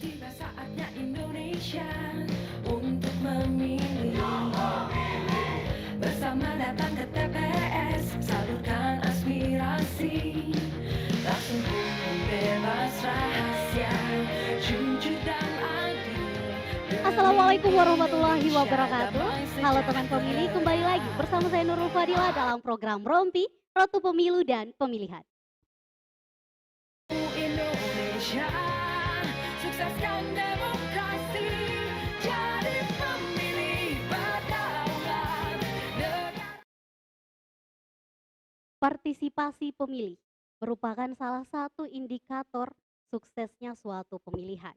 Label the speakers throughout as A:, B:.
A: Tiba saatnya Indonesia untuk memilih. Bersama datang ke TPS, salurkan aspirasi. Langsung umum bebas rahasia, jujur dan adil.
B: Assalamualaikum warahmatullahi wabarakatuh. Halo teman pemilih, kembali lagi bersama saya Nurul Fadila dalam program Rompi, Ratu Pemilu dan Pemilihan.
A: Indonesia, sukseskan demokrasi, jadi pemilih berdaulat.
B: Partisipasi pemilih merupakan salah satu indikator suksesnya suatu pemilihan.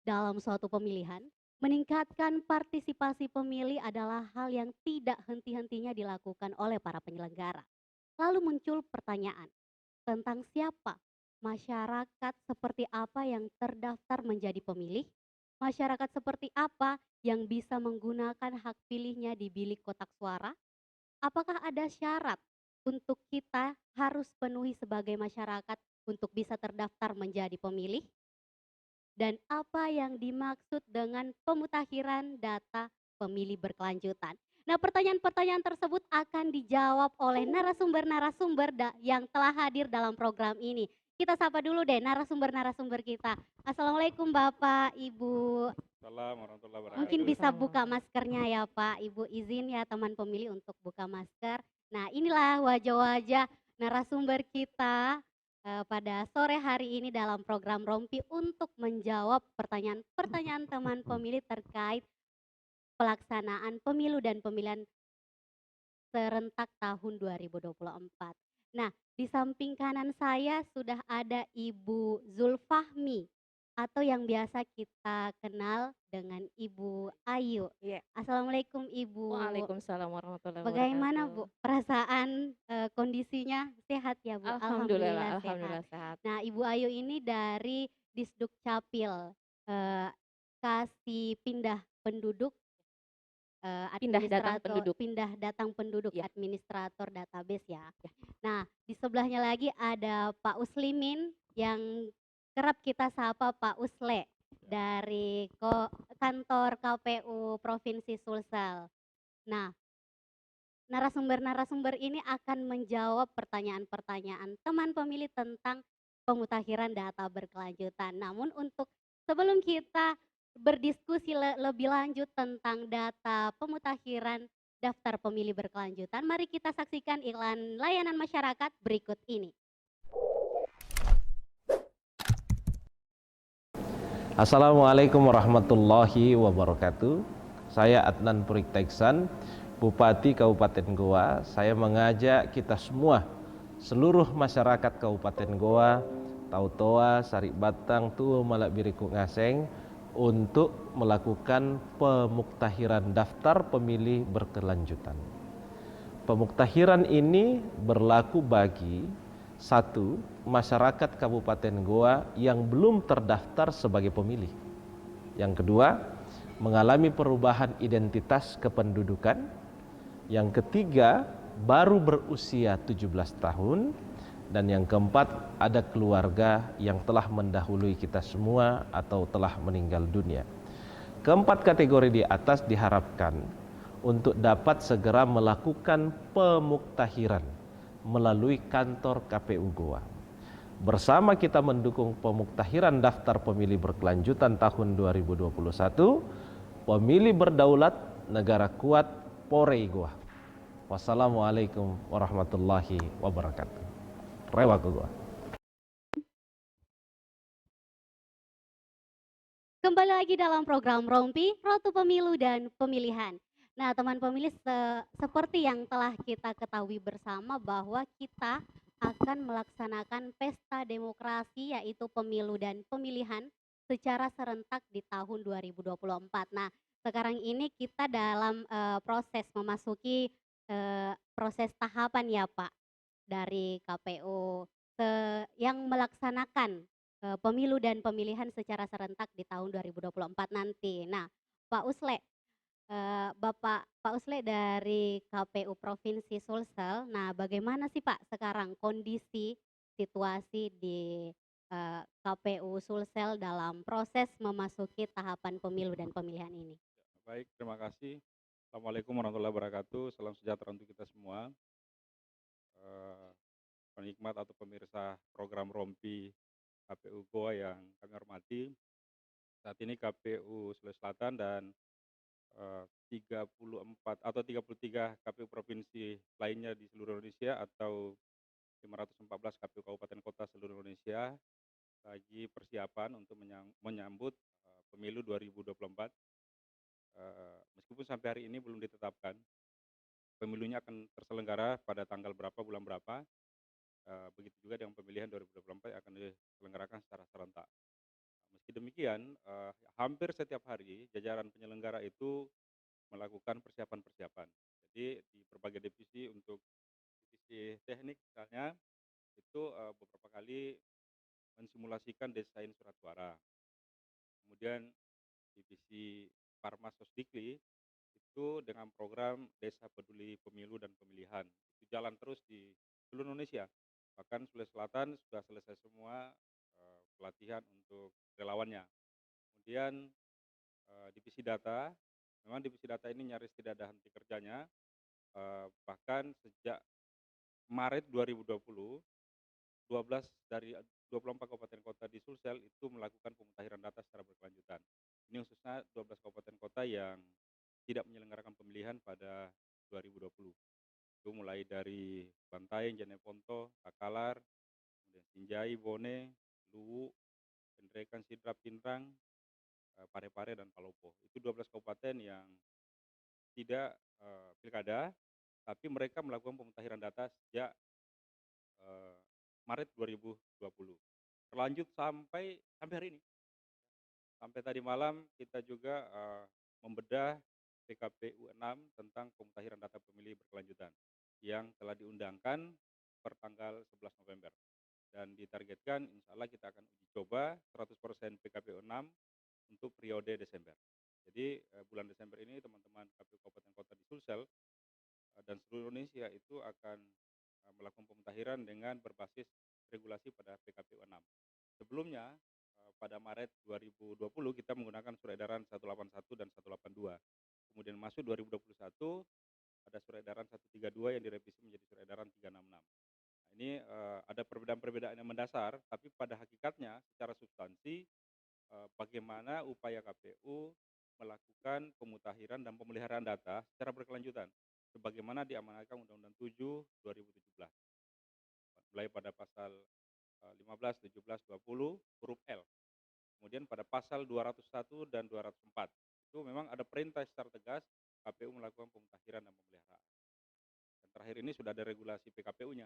B: Dalam suatu pemilihan, meningkatkan partisipasi pemilih adalah hal yang tidak henti-hentinya dilakukan oleh para penyelenggara. Lalu muncul pertanyaan tentang siapa masyarakat seperti apa yang terdaftar menjadi pemilih, masyarakat seperti apa yang bisa menggunakan hak pilihnya di bilik kotak suara, apakah ada syarat untuk kita harus penuhi sebagai masyarakat untuk bisa terdaftar menjadi pemilih? Dan apa yang dimaksud dengan pemutakhiran data pemilih berkelanjutan? Nah, pertanyaan-pertanyaan tersebut akan dijawab oleh narasumber-narasumber yang telah hadir dalam program ini. Kita sapa dulu deh narasumber-narasumber kita. Assalamualaikum Bapak, Ibu.
C: Assalamualaikum warahmatullahi
B: Mungkin
C: wabarakatuh.
B: bisa buka maskernya ya Pak. Ibu izin ya teman pemilih untuk buka masker. Nah, inilah wajah-wajah narasumber kita pada sore hari ini dalam program Rompi untuk menjawab pertanyaan-pertanyaan teman pemilih terkait pelaksanaan pemilu dan pemilihan serentak tahun 2024. Nah, di samping kanan saya sudah ada Ibu Zulfahmi atau yang biasa kita kenal dengan Ibu Ayu.
D: Iya.
B: Assalamualaikum Ibu.
D: Waalaikumsalam warahmatullahi
B: Bagaimana
D: wabarakatuh.
B: Bu perasaan, kondisinya sehat ya Bu? Alhamdulillah sehat.
D: Alhamdulillah sehat.
B: Nah Ibu Ayu ini dari Disdukcapil, eee, kasih pindah penduduk,
D: Penduduk.
B: pindah datang penduduk,
D: Ya,
B: administrator database ya.
D: ya.
B: Nah di sebelahnya lagi ada Pak Uslimin yang kerap kita sapa Pak Usle dari kantor KPU Provinsi Sulsel. Nah, narasumber-narasumber ini akan menjawab pertanyaan-pertanyaan teman pemilih tentang pemutakhiran data berkelanjutan. Namun untuk sebelum kita berdiskusi lebih lanjut tentang data pemutakhiran daftar pemilih berkelanjutan, mari kita saksikan iklan layanan masyarakat berikut ini.
E: Assalamualaikum warahmatullahi wabarakatuh. Saya Adnan Purik Taiksan, Bupati Kabupaten Goa. Saya mengajak kita semua, seluruh masyarakat Kabupaten Goa, Tautoa, Saribatang, Tuo, Malakbiriku, Ngaseng, untuk melakukan pemuktahiran daftar pemilih berkelanjutan. Pemuktahiran ini berlaku bagi satu, masyarakat Kabupaten Goa yang belum terdaftar sebagai pemilih. Yang kedua, mengalami perubahan identitas kependudukan. Yang ketiga, baru berusia 17 tahun. Dan yang keempat, ada keluarga yang telah mendahului kita semua atau telah meninggal dunia. Keempat kategori di atas diharapkan untuk dapat segera melakukan pemuktahiran melalui kantor KPU Goa. Bersama kita mendukung pemuktahiran daftar pemilih berkelanjutan tahun 2021, pemilih berdaulat, negara kuat, Porei Goa. Wassalamualaikum warahmatullahi wabarakatuh. Rewa ke Goa.
B: Kembali lagi dalam program Rompi, Ratu Pemilu dan Pemilihan. Nah, teman pemilih, seperti yang telah kita ketahui bersama bahwa kita akan melaksanakan pesta demokrasi yaitu pemilu dan pemilihan secara serentak di tahun 2024. Nah, sekarang ini kita dalam proses memasuki proses tahapan ya Pak dari KPU yang melaksanakan pemilu dan pemilihan secara serentak di tahun 2024 nanti. Nah, Pak Usle, Bapak Pak Usle dari KPU Provinsi Sulsel. Nah, bagaimana sih Pak sekarang kondisi situasi di KPU Sulsel dalam proses memasuki tahapan pemilu dan pemilihan ini?
C: Baik, terima kasih. Assalamualaikum warahmatullahi wabarakatuh. Salam sejahtera untuk kita semua. Eh, Penikmat atau pemirsa program Rompi KPU Goa yang kami hormati. Saat ini KPU Sulawesi Selatan dan 34 atau 33 KPU provinsi lainnya di seluruh Indonesia atau 514 KPU kabupaten kota seluruh Indonesia lagi persiapan untuk menyambut pemilu 2024. Meskipun sampai hari ini belum ditetapkan pemilunya akan terselenggara pada tanggal berapa, bulan berapa, begitu juga dengan pemilihan 2024 yang akan diselenggarakan secara serentak. Meski demikian, hampir setiap hari jajaran penyelenggara itu melakukan persiapan-persiapan. Jadi di berbagai divisi, untuk divisi teknik misalnya, itu beberapa kali mensimulasikan desain surat suara. Kemudian divisi Parmas Sosdikli itu dengan program Desa Peduli Pemilu dan Pemilihan. Itu jalan terus di seluruh Indonesia. Bahkan Sulawesi Selatan sudah selesai semua pelatihan untuk relawannya. Kemudian divisi data, memang divisi data ini nyaris tidak ada henti kerjanya. Bahkan sejak Maret 2020, 12 dari 24 kabupaten kota di Sulsel itu melakukan pemutahiran data secara berkelanjutan. Ini khususnya 12 kabupaten kota yang tidak menyelenggarakan pemilihan pada 2020. Itu mulai dari Bantaeng, Jeneponto, Takalar, kemudian Sinjai, Bone, Luwu, Penderekan, Sidrap, Pinrang, Parepare, dan Palopo. Itu 12 kabupaten yang tidak pilkada, tapi mereka melakukan pemutahiran data sejak Maret 2020. Berlanjut sampai hari ini. Sampai tadi malam kita juga membedah PKPU 6 tentang pemutahiran data pemilih berkelanjutan yang telah diundangkan per tanggal 11 November. Dan ditargetkan insya Allah kita akan uji coba 100% PKPU 6 untuk periode Desember. Jadi bulan Desember ini teman-teman KPU Kabupaten Kota di Sulsel dan seluruh Indonesia itu akan melakukan pemutahiran dengan berbasis regulasi pada PKPU 6. Sebelumnya pada Maret 2020 kita menggunakan surat edaran 181 dan 182. Kemudian masuk 2021 ada surat edaran 132 yang direvisi menjadi surat edaran 366. Nah, ini ada perbedaan-perbedaan yang mendasar, tapi pada hakikatnya secara substansi bagaimana upaya KPU melakukan pemutahiran dan pemeliharaan data secara berkelanjutan sebagaimana diamanatkan Undang-Undang 7 2017. Mulai pada pasal 15, 17, 20 huruf L. Kemudian pada pasal 201 dan 204 itu memang ada perintah secara tegas KPU melakukan pemutakhiran dan pemeliharaan. Dan terakhir ini sudah ada regulasi PKPU-nya.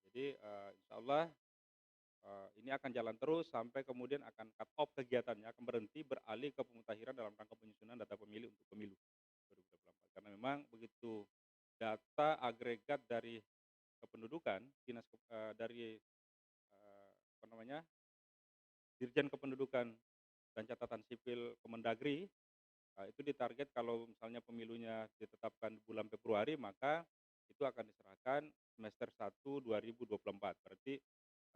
C: Jadi insya Allah ini akan jalan terus sampai kemudian akan cut off kegiatannya, akan berhenti, beralih ke pemutakhiran dalam rangka penyusunan data pemilih untuk pemilu 2024. Karena memang begitu data agregat dari kependudukan, dari apa namanya, Dirjen Kependudukan dan Catatan Sipil Kemendagri, itu ditarget kalau misalnya pemilunya ditetapkan bulan Februari, maka itu akan diserahkan semester 1 2024, berarti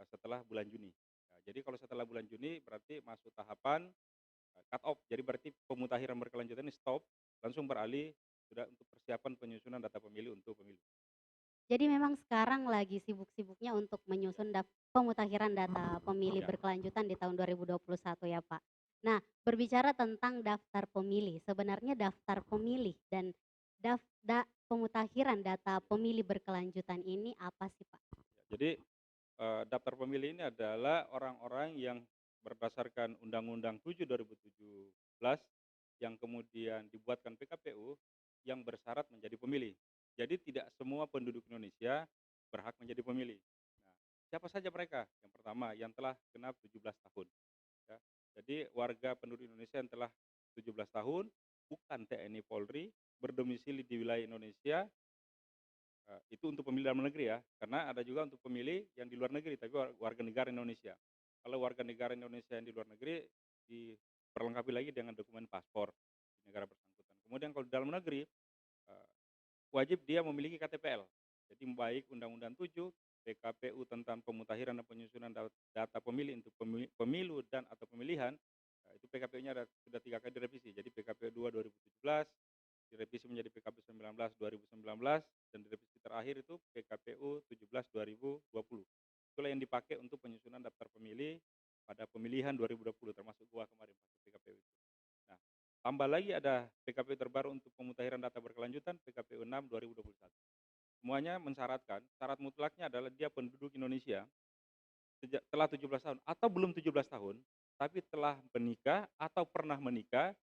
C: setelah bulan Juni. Nah, jadi kalau setelah bulan Juni berarti masuk tahapan cut off, jadi berarti pemutakhiran berkelanjutan ini stop, langsung beralih sudah untuk persiapan penyusunan data pemilih untuk pemilu.
B: Jadi memang sekarang lagi sibuk-sibuknya untuk menyusun pemutakhiran data pemilih
C: Ya.
B: berkelanjutan di tahun 2021 ya Pak. Nah, berbicara tentang daftar pemilih, sebenarnya daftar pemilih dan pemutakhiran data pemilih berkelanjutan ini apa sih Pak?
C: Jadi daftar pemilih ini adalah orang-orang yang berdasarkan Undang-Undang 7 2017 yang kemudian dibuatkan PKPU yang bersyarat menjadi pemilih. Jadi tidak semua penduduk Indonesia berhak menjadi pemilih. Nah, siapa saja mereka? Yang pertama yang telah genap 17 tahun. Ya. Jadi warga penduduk Indonesia yang telah 17 tahun, bukan TNI Polri, berdomisili di wilayah Indonesia. Itu untuk pemilih dalam negeri ya, karena ada juga untuk pemilih yang di luar negeri tapi warga negara Indonesia. Kalau warga negara Indonesia yang di luar negeri diperlengkapi lagi dengan dokumen paspor di negara bersangkutan. Kemudian kalau di dalam negeri wajib dia memiliki KTPL. Jadi baik Undang-Undang 7, PKPU tentang pemutahiran dan penyusunan data pemilih untuk pemilu dan atau pemilihan, itu PKPU-nya sudah 3 kali direvisi. Jadi PKPU 2 2017, direvisi menjadi PKPU 19 2019, dan direvisi terakhir itu PKPU 17 2020. Itulah yang dipakai untuk penyusunan daftar pemilih pada pemilihan 2020, termasuk gua kemarin pakai PKPU itu. Nah, tambah lagi ada PKPU terbaru untuk pemutahiran data berkelanjutan, PKPU 6 2021. Semuanya mensyaratkan, syarat mutlaknya adalah dia penduduk Indonesia telah 17 tahun atau belum 17 tahun, tapi telah menikah atau pernah menikah,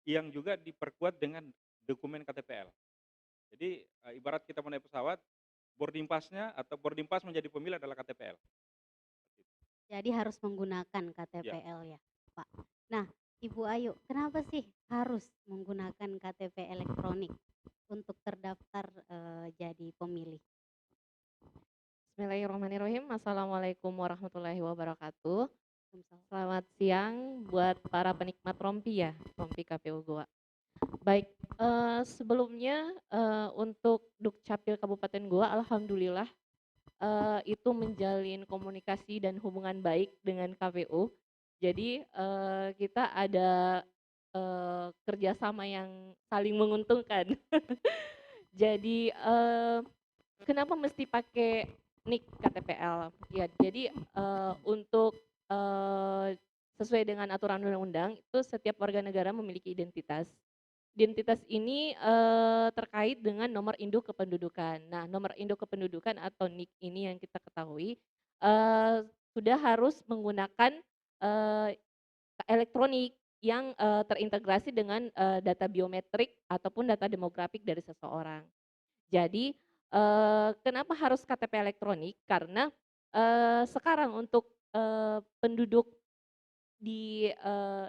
C: yang juga diperkuat dengan dokumen KTPL. Jadi ibarat kita menaik pesawat, boarding pass-nya atau boarding pass menjadi pemilih adalah KTPL.
B: Jadi harus menggunakan
C: Ya.
B: KTPL ya, Pak. Nah, Ibu Ayu, kenapa sih harus menggunakan KTP elektronik untuk terdaftar jadi pemilih?
D: Bismillahirrahmanirrahim. Assalamualaikum warahmatullahi wabarakatuh.
B: Waalaikumsalam.
D: Selamat siang buat para penikmat rompi ya, rompi KPU Goa. Baik, sebelumnya untuk Dukcapil Kabupaten Goa, alhamdulillah itu menjalin komunikasi dan hubungan baik dengan KPU. Jadi kita ada kerjasama yang saling menguntungkan. Jadi kenapa mesti pakai NIK KTPL? Ya, jadi untuk sesuai dengan aturan undang-undang itu setiap warga negara memiliki identitas. Identitas ini terkait dengan nomor induk kependudukan. Nah, nomor induk kependudukan atau NIK ini yang kita ketahui sudah harus menggunakan elektronik yang terintegrasi dengan data biometrik ataupun data demografik dari seseorang. Jadi kenapa harus KTP elektronik? Karena sekarang untuk penduduk di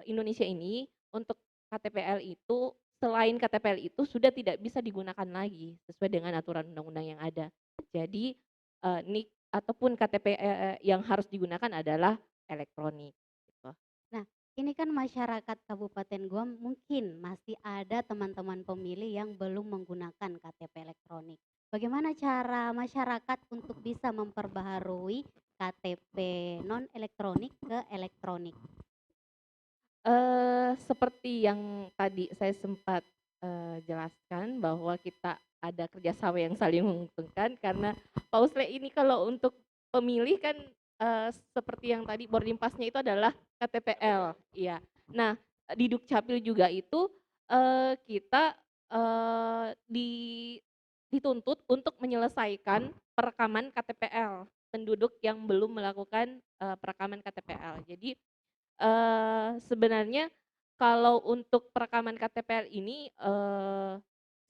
D: Indonesia ini untuk KTPL itu, selain KTPL itu sudah tidak bisa digunakan lagi sesuai dengan aturan undang-undang yang ada. Jadi NIK ataupun KTP yang harus digunakan adalah elektronik. Gitu.
B: Nah, ini kan masyarakat Kabupaten Goa mungkin masih ada teman-teman pemilih yang belum menggunakan KTP elektronik. Bagaimana cara masyarakat untuk bisa memperbaharui KTP non elektronik ke elektronik?
D: Seperti yang tadi saya sempat jelaskan bahwa kita ada kerjasama yang saling menguntungkan karena Pak Usle ini kalau untuk pemilih kan seperti yang tadi boarding pass-nya itu adalah KTPL, iya. Nah, di Dukcapil juga itu kita dituntut untuk menyelesaikan perekaman KTPL penduduk yang belum melakukan perekaman KTPL. Jadi sebenarnya kalau untuk perekaman KTPL ini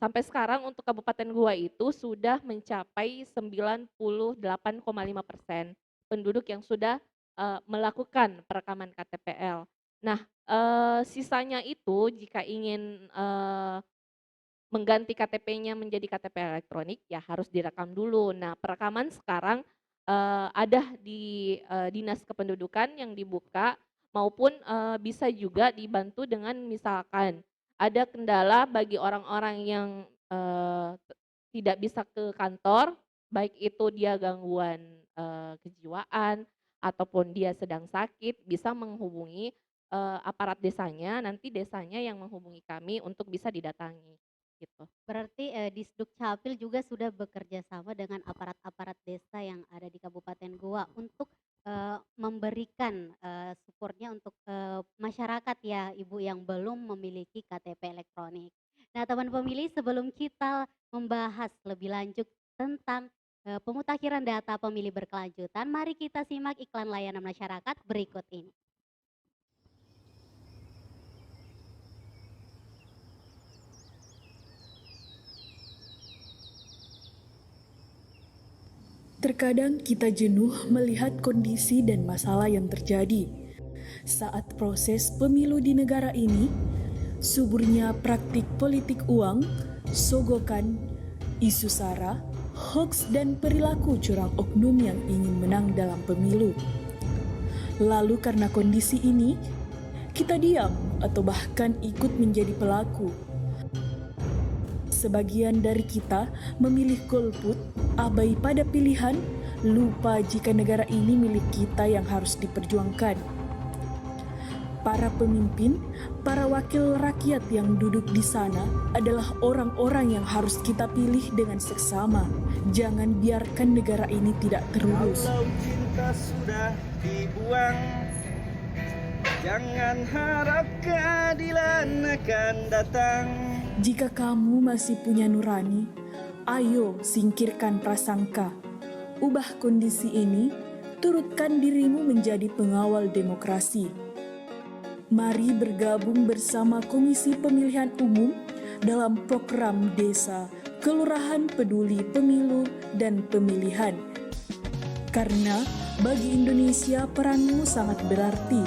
D: sampai sekarang untuk Kabupaten Goa itu sudah mencapai 98,5% penduduk yang sudah melakukan perekaman KTPL. Nah, sisanya itu jika ingin mengganti KTP-nya menjadi KTP elektronik ya harus direkam dulu. Nah, perekaman sekarang ada di Dinas Kependudukan yang dibuka, maupun bisa juga dibantu dengan misalkan ada kendala bagi orang-orang yang tidak bisa ke kantor, baik itu dia gangguan kejiwaan ataupun dia sedang sakit, bisa menghubungi aparat desanya, nanti desanya yang menghubungi kami untuk bisa didatangi gitu.
B: Berarti Disdukcapil juga sudah bekerja sama dengan aparat-aparat desa yang ada di Kabupaten Goa untuk memberikan supportnya untuk masyarakat ya Ibu yang belum memiliki KTP elektronik. Nah teman pemilih, sebelum kita membahas lebih lanjut tentang pemutakhiran data pemilih berkelanjutan, mari kita simak iklan layanan masyarakat berikut ini.
F: Terkadang kita jenuh melihat kondisi dan masalah yang terjadi saat proses pemilu di negara ini. Suburnya praktik politik uang, sogokan, isu sara, hoaks dan perilaku curang oknum yang ingin menang dalam pemilu. Lalu karena kondisi ini, kita diam atau bahkan ikut menjadi pelaku. Sebagian dari kita memilih golput, abai pada pilihan, lupa jika negara ini milik kita yang harus diperjuangkan. Para pemimpin, para wakil rakyat yang duduk di sana adalah orang-orang yang harus kita pilih dengan seksama. Jangan biarkan negara ini tidak terurus.
G: Kalau cinta sudah dibuang, jangan harap keadilan akan datang.
F: Jika kamu masih punya nurani, ayo singkirkan prasangka. Ubah kondisi ini, turutkan dirimu menjadi pengawal demokrasi. Mari bergabung bersama Komisi Pemilihan Umum dalam program Desa Kelurahan Peduli Pemilu dan Pemilihan. Karena bagi Indonesia peranmu sangat berarti.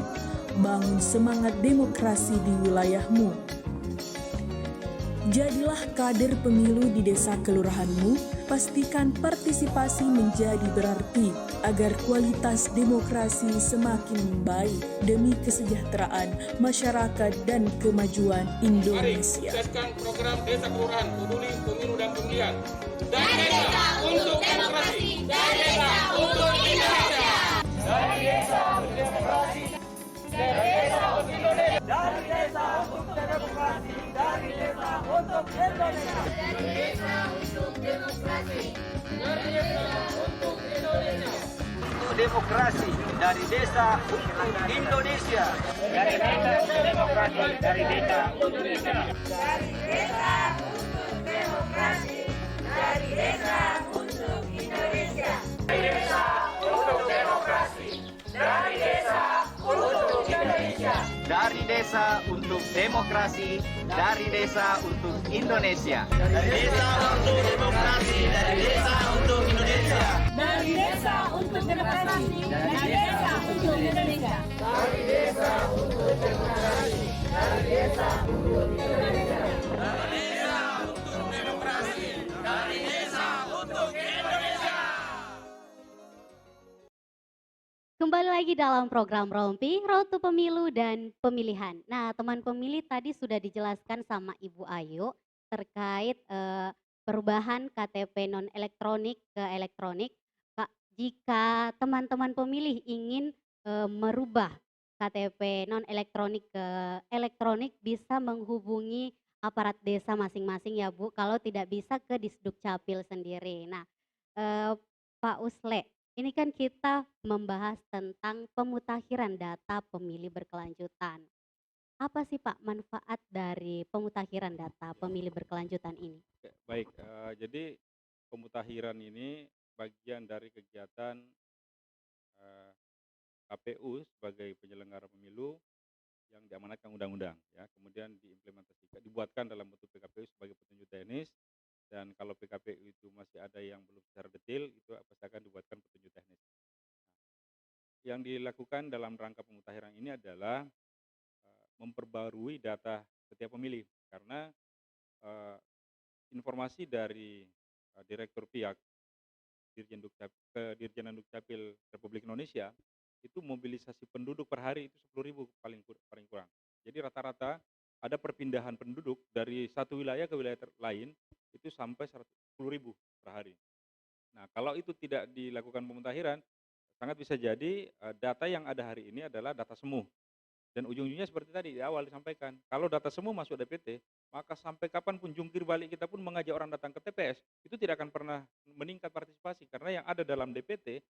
F: Bangun semangat demokrasi di wilayahmu. Jadilah kader pemilu di desa kelurahanmu, pastikan partisipasi menjadi berarti agar kualitas demokrasi semakin membaik demi kesejahteraan masyarakat dan kemajuan Indonesia.
H: Mari sukseskan program Desa Kelurahan Peduli Pemilu dan Pemilihan. Dari desa untuk demokrasi, dari desa untuk Indonesia. Dari desa untuk demokrasi, dari desa untuk Indonesia. Dari desa untuk demokrasi, dari desa untuk Indonesia. Dari desa untuk demokrasi, dari desa untuk Indonesia.
G: Untuk demokrasi dari desa untuk Indonesia.
H: Dari desa untuk demokrasi, dari desa untuk Indonesia.
A: Dari desa untuk demokrasi, dari desa untuk Indonesia.
H: Dari desa untuk demokrasi, dari desa untuk Indonesia.
G: Dari desa untuk demokrasi, dari desa untuk Indonesia. Dari desa untuk demokrasi, dari desa untuk Indonesia.
A: Dari desa untuk demokrasi, dari desa untuk Indonesia.
H: Dari desa untuk demokrasi, dari desa untuk Indonesia. Dari desa untuk demokrasi, dari desa untuk Indonesia.
B: Kembali lagi dalam program Rompi, Road to Pemilu dan Pemilihan. Nah, teman pemilih tadi sudah dijelaskan sama Ibu Ayu terkait perubahan KTP non elektronik ke elektronik. Kak, jika teman-teman pemilih ingin merubah KTP non elektronik ke elektronik, bisa menghubungi aparat desa masing-masing ya Bu. Kalau tidak bisa ke Disduk Capil sendiri. Nah, Pak Usle, ini kan kita membahas tentang pemutakhiran data pemilih berkelanjutan. Apa sih Pak manfaat dari pemutakhiran data pemilih berkelanjutan ini?
C: Oke, baik, jadi pemutakhiran ini bagian dari kegiatan KPU sebagai penyelenggara pemilu yang diamanatkan undang-undang, ya. Kemudian diimplementasikan, dibuatkan dalam bentuk PKPU sebagai petunjuk teknis, dan kalau PKPU itu masih ada yang belum secara detail, itu pasti akan dibuatkan petunjuk teknis. Yang dilakukan dalam rangka pemutakhiran ini adalah memperbarui data setiap pemilih, karena informasi dari Direktur Pihak Dirjen Dukcapil Republik Indonesia itu mobilisasi penduduk per hari itu 10.000 paling kurang. Jadi rata-rata ada perpindahan penduduk dari satu wilayah ke wilayah lain itu sampai 10.000 per hari. Nah, kalau itu tidak dilakukan pemutakhiran, sangat bisa jadi data yang ada hari ini adalah data semu. Dan ujung-ujungnya seperti tadi di awal disampaikan, kalau data semu masuk DPT, maka sampai kapanpun jungkir balik kita pun mengajak orang datang ke TPS, itu tidak akan pernah meningkat partisipasi, karena yang ada dalam DPT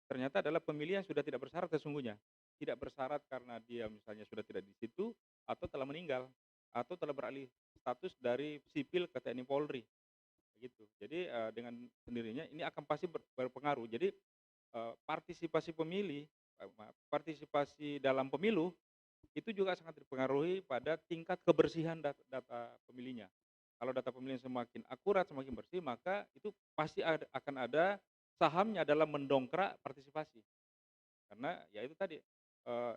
C: ternyata adalah pemilih yang sudah tidak bersyarat sesungguhnya. Tidak bersyarat karena dia misalnya sudah tidak di situ, atau telah meninggal, atau telah beralih status dari sipil ke TNI Polri. Gitu. Jadi dengan sendirinya ini akan pasti berpengaruh. Jadi partisipasi pemilih, partisipasi dalam pemilu, itu juga sangat dipengaruhi pada tingkat kebersihan data pemilihnya. Kalau data pemilih semakin akurat, semakin bersih, maka itu pasti akan ada sahamnya dalam mendongkrak partisipasi. Karena ya itu tadi,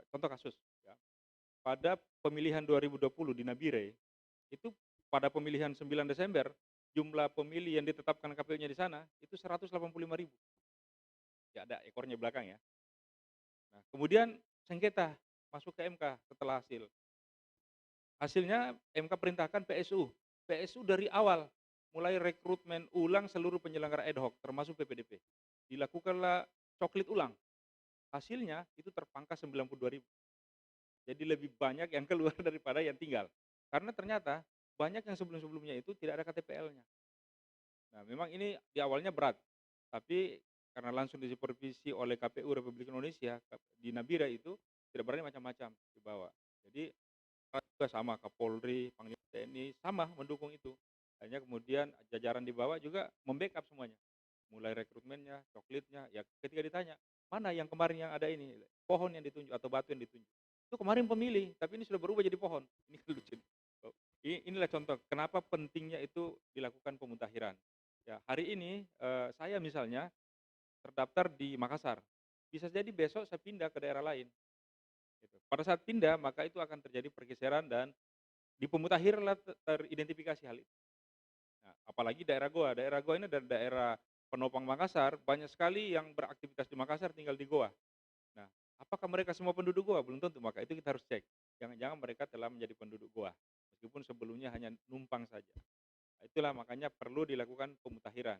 C: contoh kasus, ya. Pada pemilihan 2020 di Nabire, itu pada pemilihan 9 Desember, jumlah pemilih yang ditetapkan KPU-nya di sana, itu 185.000. Ya ada ekornya belakang ya. Nah, kemudian sengketa masuk ke MK setelah hasil. Hasilnya MK perintahkan PSU. PSU dari awal mulai rekrutmen ulang seluruh penyelenggara ad hoc termasuk PPDP. dilakukanlah coklit ulang. Hasilnya itu terpangkas 92.000. Jadi lebih banyak yang keluar daripada yang tinggal. Karena ternyata banyak yang sebelum-sebelumnya itu tidak ada KTPL-nya. Nah, memang ini di awalnya berat, tapi karena langsung disupervisi oleh KPU Republik Indonesia di Nabira itu tidak berani macam-macam dibawa. Jadi juga sama Kapolri, Panglima TNI sama mendukung itu. Hanya kemudian jajaran di bawah juga membackup semuanya. Mulai rekrutmennya, coklitnya, ya ketika ditanya, mana yang kemarin yang ada ini, pohon yang ditunjuk atau batu yang ditunjuk. Itu kemarin pemilih, tapi ini sudah berubah jadi pohon. Ini kan lucu. Inilah contoh kenapa pentingnya itu dilakukan pemutakhiran. Ya, hari ini saya misalnya terdaftar di Makassar. Bisa jadi besok saya pindah ke daerah lain. Gitu. Pada saat pindah, maka itu akan terjadi pergeseran dan di pemutakhiran teridentifikasi hal itu. Nah, apalagi daerah Goa. Daerah Goa ini adalah daerah penopang Makassar, banyak sekali yang beraktivitas di Makassar tinggal di Goa. Nah, apakah mereka semua penduduk Goa? Belum tentu, maka itu kita harus cek. Jangan-jangan mereka telah menjadi penduduk Goa, meskipun sebelumnya hanya numpang saja. Nah, itulah makanya perlu dilakukan pemutakhiran.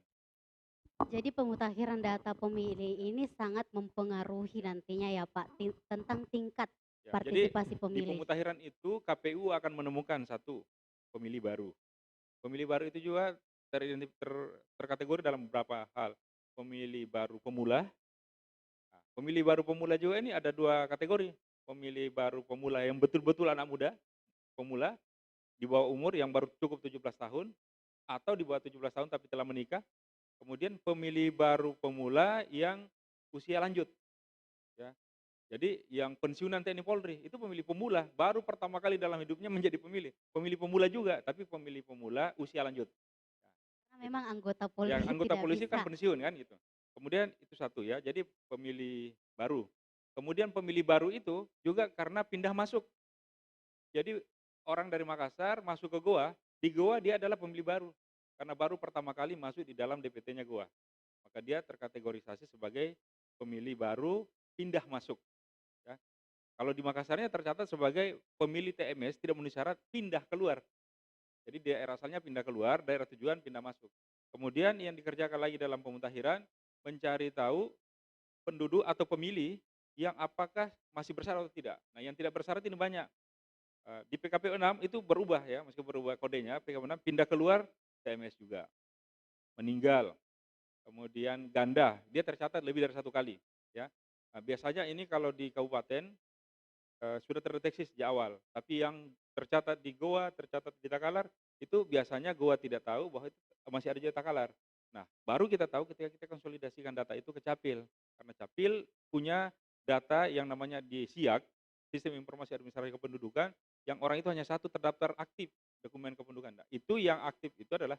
B: Jadi pemutakhiran data pemilih ini sangat mempengaruhi nantinya ya Pak tentang tingkat
C: Ya, jadi
B: partisipasi
C: di
B: pemilih.
C: pemutakhiran itu KPU akan menemukan satu pemilih baru. Pemilih baru itu juga terkategori dalam beberapa hal. Pemilih baru pemula. Nah, pemilih baru pemula juga ini ada dua kategori. Pemilih baru pemula yang betul-betul anak muda, pemula di bawah umur yang baru cukup 17 tahun atau di bawah 17 tahun tapi telah menikah. Kemudian pemilih baru pemula yang usia lanjut. Ya. Jadi yang pensiunan TNI Polri itu pemilih pemula, baru pertama kali dalam hidupnya menjadi pemilih. Pemilih pemula juga, tapi pemilih pemula usia lanjut.
B: Karena memang anggota
C: Yang
B: polisi
C: anggota
B: tidak
C: polisi
B: bisa.
C: kan pensiun kan gitu. Kemudian itu satu ya, jadi pemilih baru. Kemudian pemilih baru itu juga karena pindah masuk. Jadi orang dari Makassar masuk ke Goa, di Goa dia adalah pemilih baru. Karena baru pertama kali masuk di dalam DPT-nya Goa. Maka dia terkategorisasi sebagai pemilih baru pindah masuk. Ya. Kalau di Makassarnya tercatat sebagai pemilih TMS tidak memenuhi syarat pindah keluar. Jadi daerah asalnya pindah keluar, daerah tujuan pindah masuk. Kemudian yang dikerjakan lagi dalam pemutakhiran mencari tahu penduduk atau pemilih yang apakah masih bersyarat atau tidak. Nah, yang tidak bersyarat ini banyak. Di PKPU 6 itu berubah ya, meskipun berubah kodenya, PKPU 6 pindah keluar TMS juga. Meninggal. Kemudian ganda, dia tercatat lebih dari satu kali, ya. Nah, biasanya ini kalau di kabupaten sudah terdeteksi sejak awal, tapi yang tercatat di Goa, tercatat di Takalar, itu biasanya Goa tidak tahu bahwa itu masih ada di Takalar. Nah, baru kita tahu ketika kita konsolidasikan data itu ke Capil, karena Capil punya data yang namanya di SIAK, Sistem Informasi Administrasi Kependudukan, yang orang itu hanya satu terdaftar aktif dokumen kependudukan. Nah, itu yang aktif itu adalah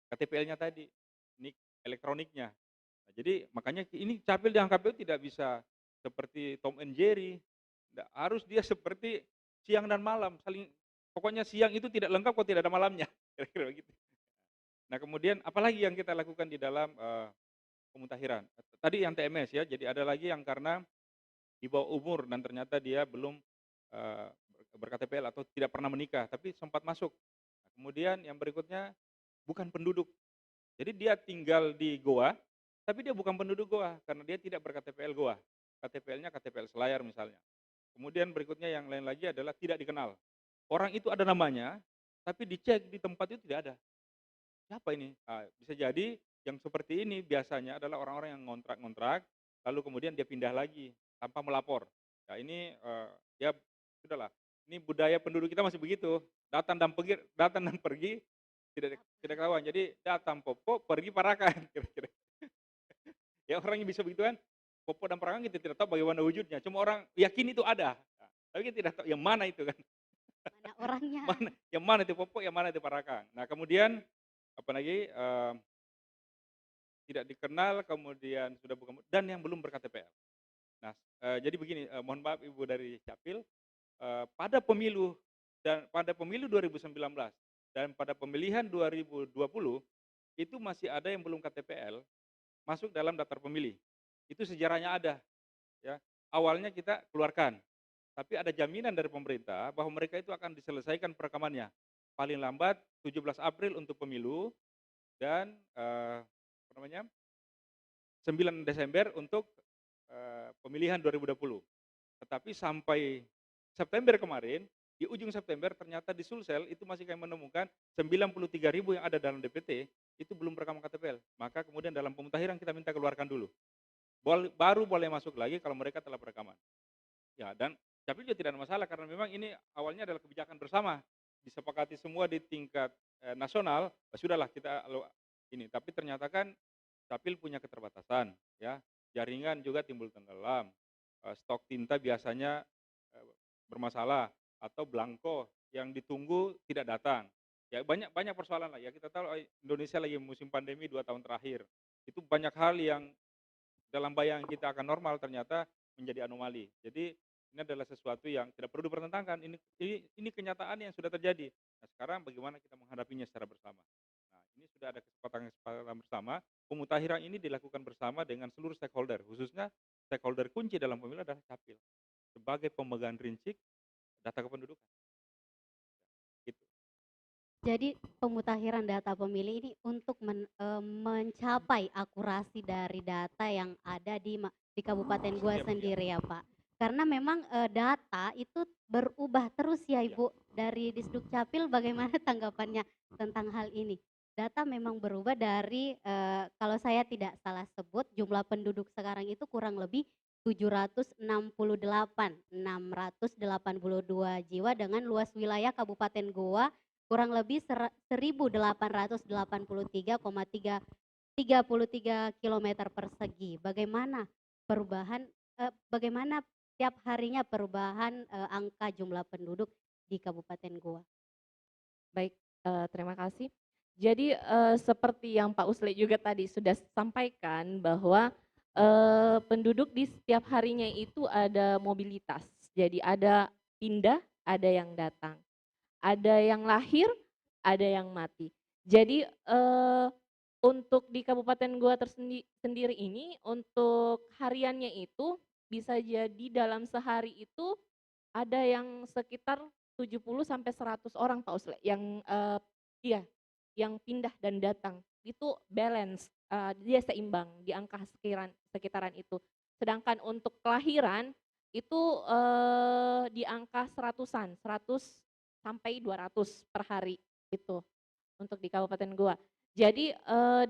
C: KTPL-nya tadi, nik elektroniknya. Nah, jadi makanya ini Capil dengan KPU tidak bisa seperti Tom and Jerry. Nggak, harus dia seperti siang dan malam, saling pokoknya siang itu tidak lengkap kalau tidak ada malamnya, kira-kira begitu. Nah, kemudian apalagi yang kita lakukan di dalam pemutakhiran? Tadi yang TMS ya, jadi ada lagi yang karena di bawah umur dan ternyata dia belum ber-KTPL atau tidak pernah menikah, tapi sempat masuk. Nah, kemudian yang berikutnya bukan penduduk. Jadi dia tinggal di Goa, tapi dia bukan penduduk Goa karena dia tidak ber-KTPL Goa. KTPL-nya KTPL Selayar misalnya. Kemudian berikutnya yang lain lagi adalah tidak dikenal. Orang itu ada namanya, tapi dicek di tempat itu tidak ada. Siapa ini? Nah, bisa jadi yang seperti ini biasanya adalah orang-orang yang ngontrak-ngontrak, lalu kemudian dia pindah lagi tanpa melapor. Nah, ini ya sudahlah. Ini budaya penduduk kita masih begitu. Datang dan pergi tidak ketahuan. Jadi datang popo, pergi parakan kira-kira. Ya orang yang bisa begitu kan, popo dan parakan kita tidak tahu bagaimana wujudnya. Cuma orang yakin itu ada. Nah, tapi kita tidak tahu yang mana itu kan.
B: Mana orangnya.
C: Yang mana itu popo, yang mana itu parakan. Nah, kemudian apa lagi tidak dikenal, kemudian sudah bukan dan yang belum ber-KTPL. Nah, jadi begini, mohon maaf Ibu dari Capil, pada pemilu 2019 dan pada pemilihan 2020 itu masih ada yang belum KTPL masuk dalam daftar pemilih. Itu sejarahnya ada, ya. Awalnya kita keluarkan, tapi ada jaminan dari pemerintah bahwa mereka itu akan diselesaikan perekamannya. Paling lambat 17 April untuk pemilu dan apa namanya? 9 Desember untuk pemilihan 2020. Tetapi sampai September kemarin, di ujung September ternyata di Sulsel itu masih kami menemukan 93.000 yang ada dalam DPT itu belum rekaman KTPL. Maka kemudian dalam pemutahiran kita minta keluarkan dulu. Baru boleh masuk lagi kalau mereka telah berekaman. Ya, dan Capil juga tidak ada masalah karena memang ini awalnya adalah kebijakan bersama, disepakati semua di tingkat nasional. Sudahlah kita ini, tapi ternyata kan Capil punya keterbatasan, ya, jaringan juga timbul tenggelam, stok tinta biasanya bermasalah atau belangko yang ditunggu tidak datang. Ya banyak persoalan lah ya, kita tahu Indonesia lagi musim pandemi 2 tahun terakhir. Itu banyak hal yang dalam bayangan kita akan normal ternyata menjadi anomali. Jadi ini adalah sesuatu yang tidak perlu dipertentangkan. Ini kenyataan yang sudah terjadi. Nah, sekarang bagaimana kita menghadapinya secara bersama. Nah, ini sudah ada kesepakatan bersama. Pemutahiran ini dilakukan bersama dengan seluruh stakeholder, khususnya stakeholder kunci dalam pemilu adalah Capil sebagai pemegang rincic data kependudukan. Gitu.
B: Jadi pemutahiran data pemilih ini untuk mencapai akurasi dari data yang ada di kabupaten gua
C: Iya,
B: sendiri ya Pak. Karena memang data itu berubah terus ya
C: Iya.
B: Ibu. Dari Disduk Capil bagaimana tanggapannya tentang hal ini? Data memang berubah dari kalau saya tidak salah sebut jumlah penduduk sekarang itu kurang lebih 682 jiwa dengan luas wilayah Kabupaten Goa kurang lebih 1.883,33 kilometer persegi. Bagaimana tiap harinya perubahan angka jumlah penduduk di Kabupaten Goa?
D: Baik, terima kasih. Jadi seperti yang Pak Usle juga tadi sudah sampaikan bahwa penduduk di setiap harinya itu ada mobilitas. Jadi ada pindah, ada yang datang. Ada yang lahir, ada yang mati. Jadi untuk di Kabupaten Goa sendiri ini untuk hariannya itu bisa jadi dalam sehari itu ada yang sekitar 70 sampai 100 orang Pak Usle yang iya, yang pindah dan datang. Itu balance, dia seimbang di angka sekitaran itu. Sedangkan untuk kelahiran itu di angka 100 sampai 200 per hari itu untuk di Kabupaten Goa. Jadi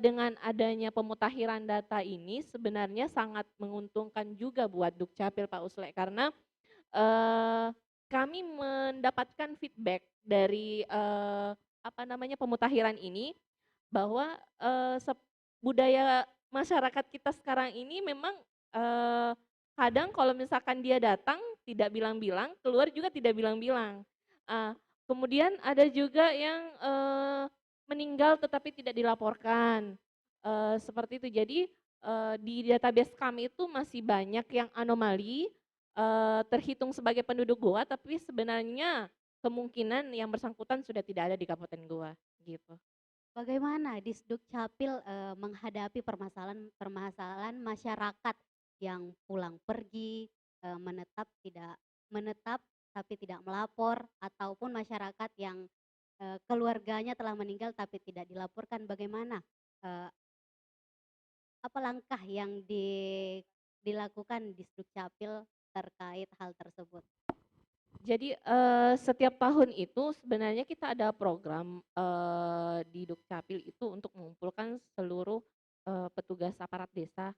D: dengan adanya pemutakhiran data ini sebenarnya sangat menguntungkan juga buat Dukcapil Pak Usle karena kami mendapatkan feedback dari pemutakhiran ini bahwa budaya masyarakat kita sekarang ini memang kadang kalau misalkan dia datang tidak bilang-bilang, keluar juga tidak bilang-bilang. Kemudian ada juga yang meninggal tetapi tidak dilaporkan, seperti itu. Jadi di database kami itu masih banyak yang anomali, terhitung sebagai penduduk Goa tapi sebenarnya kemungkinan yang bersangkutan sudah tidak ada di Kabupaten Goa, gitu.
B: Bagaimana Disduk Capil menghadapi permasalahan masyarakat yang pulang pergi, menetap tapi tidak melapor, ataupun masyarakat yang keluarganya telah meninggal tapi tidak dilaporkan, bagaimana apa langkah yang dilakukan Disduk Capil terkait hal tersebut?
D: Jadi setiap tahun itu sebenarnya kita ada program di Dukcapil itu untuk mengumpulkan seluruh petugas aparat desa,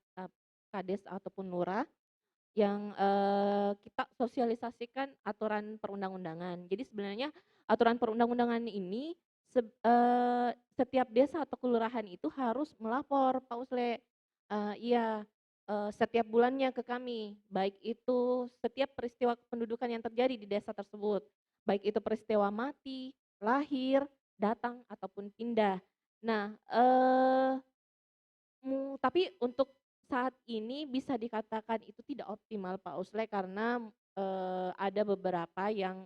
D: kades ataupun lurah yang kita sosialisasikan aturan perundang-undangan. Jadi sebenarnya aturan perundang-undangan ini setiap desa atau kelurahan itu harus melapor Pak Usle. Iya, setiap bulannya ke kami, baik itu setiap peristiwa kependudukan yang terjadi di desa tersebut, baik itu peristiwa mati, lahir, datang ataupun pindah. Nah, tapi untuk saat ini bisa dikatakan itu tidak optimal Pak Usle karena ada beberapa yang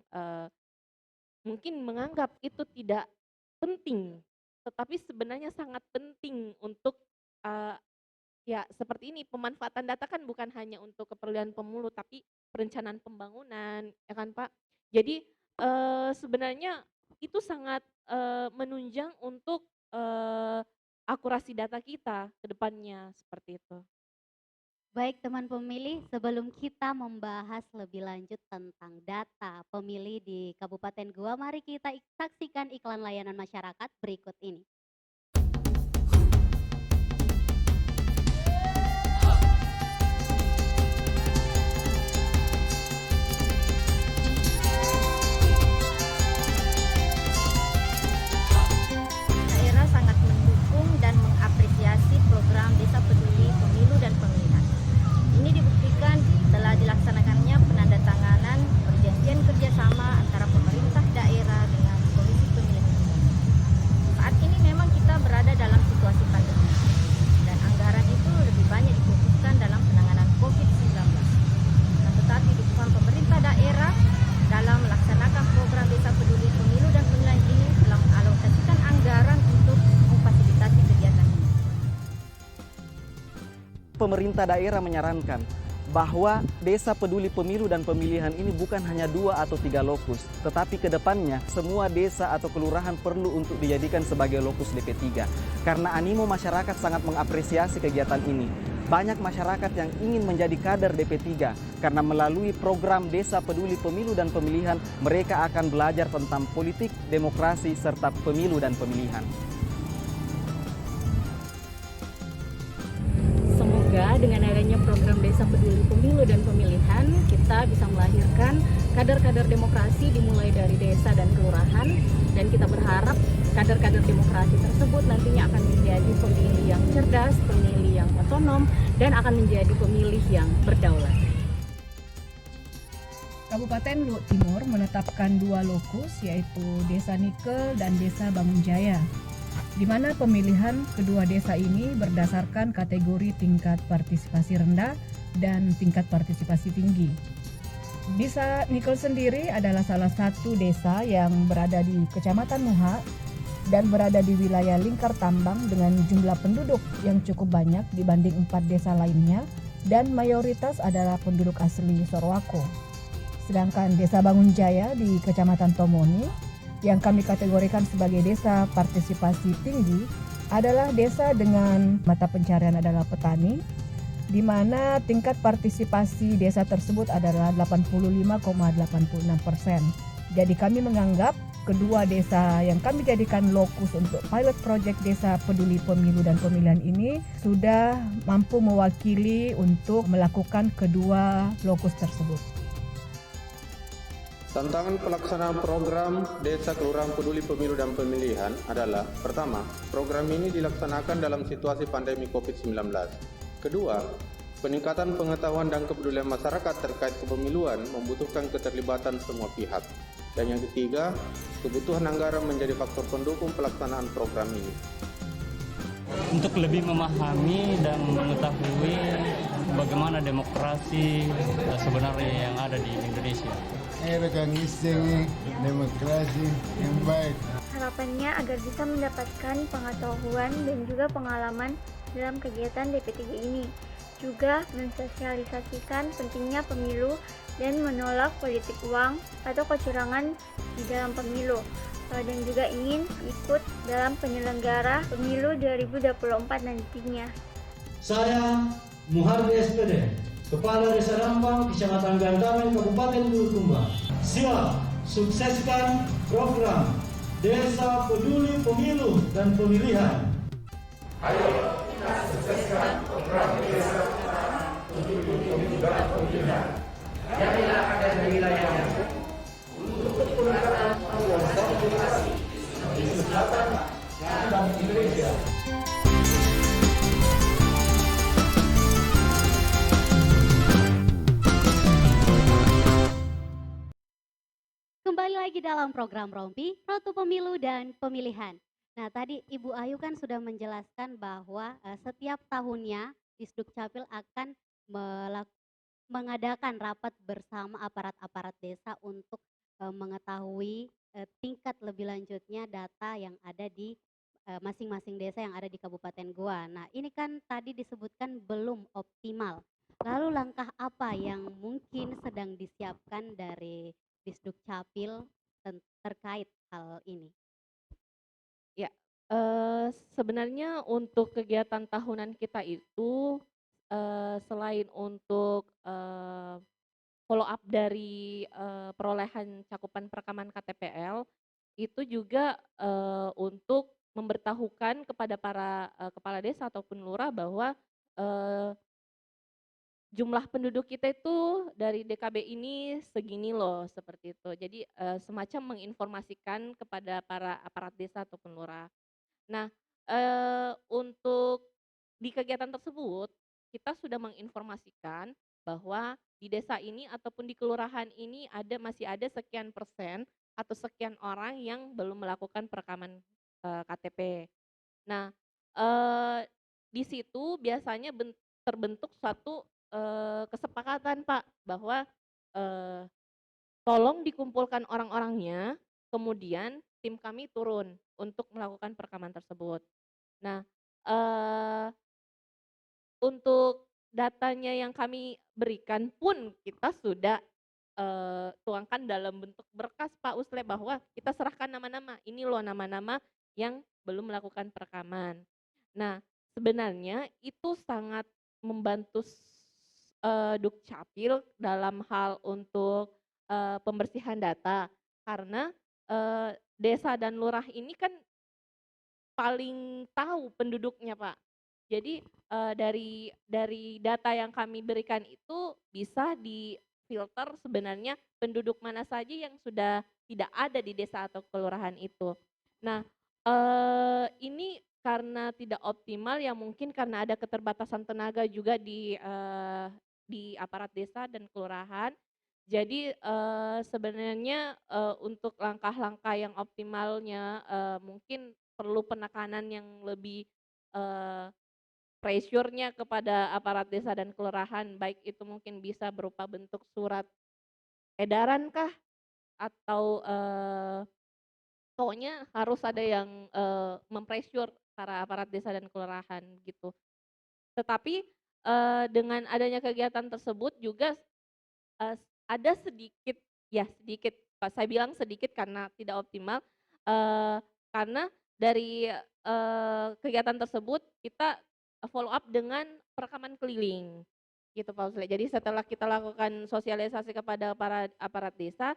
D: mungkin menganggap itu tidak penting, tetapi sebenarnya sangat penting untuk ya seperti ini, pemanfaatan data kan bukan hanya untuk keperluan pemilu tapi perencanaan pembangunan, ya kan Pak? Jadi sebenarnya itu sangat menunjang untuk akurasi data kita ke depannya, seperti itu.
B: Baik teman pemilih, sebelum kita membahas lebih lanjut tentang data pemilih di Kabupaten Goa, mari kita saksikan iklan layanan masyarakat berikut ini.
I: Daerah sangat mendukung dan mengapresiasi program Desa Peduli Pemilu dan Pemilihan. Ini dibuktikan telah dilaksanakannya penandatanganan perjanjian kerjasama antara pemerintah daerah dengan Komisi Pemilihan Umum. Saat ini memang kita berada dalam situasi pandemi dan anggaran itu lebih banyak difokuskan dalam penanganan COVID-19. Nah, tetapi dukungan pemerintah daerah dalam melaksanakan program Desa Peduli Pemilu dan Pemilihan ini telah mengalokasikan anggaran untuk memfasilitasi kegiatan ini.
J: Pemerintah daerah menyarankan bahwa Desa Peduli Pemilu dan Pemilihan ini bukan hanya 2 atau 3 lokus, tetapi ke depannya semua desa atau kelurahan perlu untuk dijadikan sebagai lokus DP3. Karena animo masyarakat sangat mengapresiasi kegiatan ini. Banyak masyarakat yang ingin menjadi kader DP3 karena melalui program Desa Peduli Pemilu dan Pemilihan mereka akan belajar tentang politik, demokrasi, serta pemilu dan pemilihan.
K: Semoga dengan adanya program Desa Peduli Pemilu dan Pemilihan, kita bisa melahirkan kader-kader demokrasi dimulai dari desa dan kelurahan, dan kita berharap kader-kader demokrasi tersebut nantinya akan menjadi pemilih yang cerdas, pemilih yang otonom, dan akan menjadi pemilih yang berdaulat.
L: Kabupaten Luwu Timur menetapkan 2 lokus, yaitu Desa Nikel dan Desa Bangunjaya, di mana pemilihan kedua desa ini berdasarkan kategori tingkat partisipasi rendah dan tingkat partisipasi tinggi. Desa Nikel sendiri adalah salah satu desa yang berada di Kecamatan Muha dan berada di wilayah lingkar tambang dengan jumlah penduduk yang cukup banyak dibanding 4 desa lainnya dan mayoritas adalah penduduk asli Sorowako. Sedangkan Desa Bangunjaya di Kecamatan Tomoni yang kami kategorikan sebagai desa partisipasi tinggi adalah desa dengan mata pencarian adalah petani, di mana tingkat partisipasi desa tersebut adalah 85,86%. Jadi kami menganggap kedua desa yang kami jadikan lokus untuk pilot project Desa Peduli Pemilu dan Pemilihan ini sudah mampu mewakili untuk melakukan kedua lokus tersebut.
M: Tantangan pelaksanaan program Desa Kelurahan Peduli Pemilu dan Pemilihan adalah: pertama, program ini dilaksanakan dalam situasi pandemi COVID-19. Kedua, peningkatan pengetahuan dan kepedulian masyarakat terkait kepemiluan membutuhkan keterlibatan semua pihak. Dan yang ketiga, kebutuhan anggaran menjadi faktor pendukung pelaksanaan program ini.
N: Untuk lebih memahami dan mengetahui bagaimana demokrasi sebenarnya yang ada di Indonesia.
O: Demokrasi yang baik.
P: Harapannya agar bisa mendapatkan pengetahuan dan juga pengalaman dalam kegiatan DP3 ini. Juga mensosialisasikan pentingnya pemilu dan menolak politik uang atau kecurangan di dalam pemilu. Dan juga ingin ikut dalam penyelenggara pemilu 2024 nantinya.
Q: Saya Muhardi SPD, Kepala Desa Rambang, Kecamatan Gantamen, Kabupaten Bulukumba. Siap sukseskan program Desa Peduli Pemilu dan Pemilihan.
H: Ayo kita sukseskan program Desa Peduli Pemilu dan Pemilihan. Jadilah ada di wilayahnya untuk peningkatan demokrasi di Selatan dan Indonesia.
B: Kembali lagi dalam program Rompi, Rotu Pemilu dan Pemilihan. Nah, tadi Ibu Ayu kan sudah menjelaskan bahwa setiap tahunnya Disduk Capil akan mengadakan rapat bersama aparat-aparat desa untuk mengetahui tingkat lebih lanjutnya data yang ada di masing-masing desa yang ada di Kabupaten Goa. Nah, ini kan tadi disebutkan belum optimal. Lalu langkah apa yang mungkin sedang disiapkan dari Disduk Capil terkait hal ini?
D: Ya, sebenarnya untuk kegiatan tahunan kita itu selain untuk follow up dari perolehan cakupan perekaman KTPL, itu juga untuk memberitahukan kepada para kepala desa ataupun lurah bahwa jumlah penduduk kita itu dari DKB ini segini loh, seperti itu. Jadi semacam menginformasikan kepada para aparat desa ataupun lurah. Nah, untuk di kegiatan tersebut kita sudah menginformasikan bahwa di desa ini ataupun di kelurahan ini masih ada sekian persen atau sekian orang yang belum melakukan perekaman KTP. Nah, di situ biasanya terbentuk suatu kesepakatan, Pak, bahwa tolong dikumpulkan orang-orangnya, kemudian tim kami turun untuk melakukan perekaman tersebut. Nah, untuk datanya yang kami berikan pun kita sudah tuangkan dalam bentuk berkas, Pak Usle, bahwa kita serahkan nama-nama, ini loh nama-nama yang belum melakukan perekaman. Nah, sebenarnya itu sangat membantu Dukcapil dalam hal untuk pembersihan data, karena desa dan lurah ini kan paling tahu penduduknya, Pak. Jadi dari data yang kami berikan itu bisa difilter sebenarnya penduduk mana saja yang sudah tidak ada di desa atau kelurahan itu. Nah, ini karena tidak optimal ya, mungkin karena ada keterbatasan tenaga juga di aparat desa dan kelurahan. Jadi sebenarnya untuk langkah-langkah yang optimalnya mungkin perlu penekanan yang lebih pressure-nya kepada aparat desa dan kelurahan, baik itu mungkin bisa berupa bentuk surat edaran kah, atau pokoknya harus ada yang mempressure para aparat desa dan kelurahan gitu. Tetapi dengan adanya kegiatan tersebut juga ada sedikit, ya sedikit, Pak, saya bilang sedikit karena tidak optimal, karena dari kegiatan tersebut kita follow up dengan perekaman keliling gitu, Pak Usle. Jadi setelah kita lakukan sosialisasi kepada para aparat desa,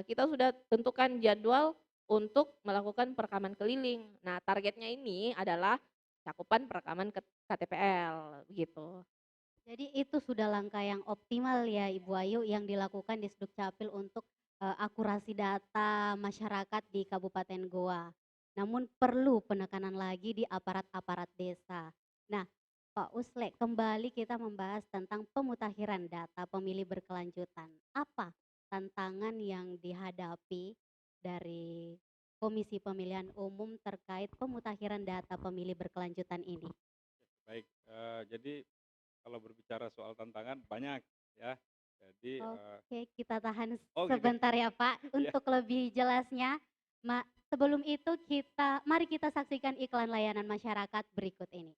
D: kita sudah tentukan jadwal untuk melakukan perekaman keliling. Nah, targetnya ini adalah cakupan perekaman KTPL gitu.
B: Jadi itu sudah langkah yang optimal ya Ibu Ayu yang dilakukan di Sdukcapil untuk akurasi data masyarakat di Kabupaten Goa. Namun perlu penekanan lagi di aparat-aparat desa. Nah, Pak Usle, kembali kita membahas tentang pemutakhiran data pemilih berkelanjutan. Apa tantangan yang dihadapi dari Komisi Pemilihan Umum terkait pemutakhiran data pemilih berkelanjutan ini?
C: Baik, jadi kalau berbicara soal tantangan banyak ya. Jadi
B: Oke, kita tahan
C: gitu.
B: sebentar ya Pak
C: Iya.
B: untuk lebih jelasnya. Sebelum itu mari kita saksikan iklan layanan masyarakat berikut ini.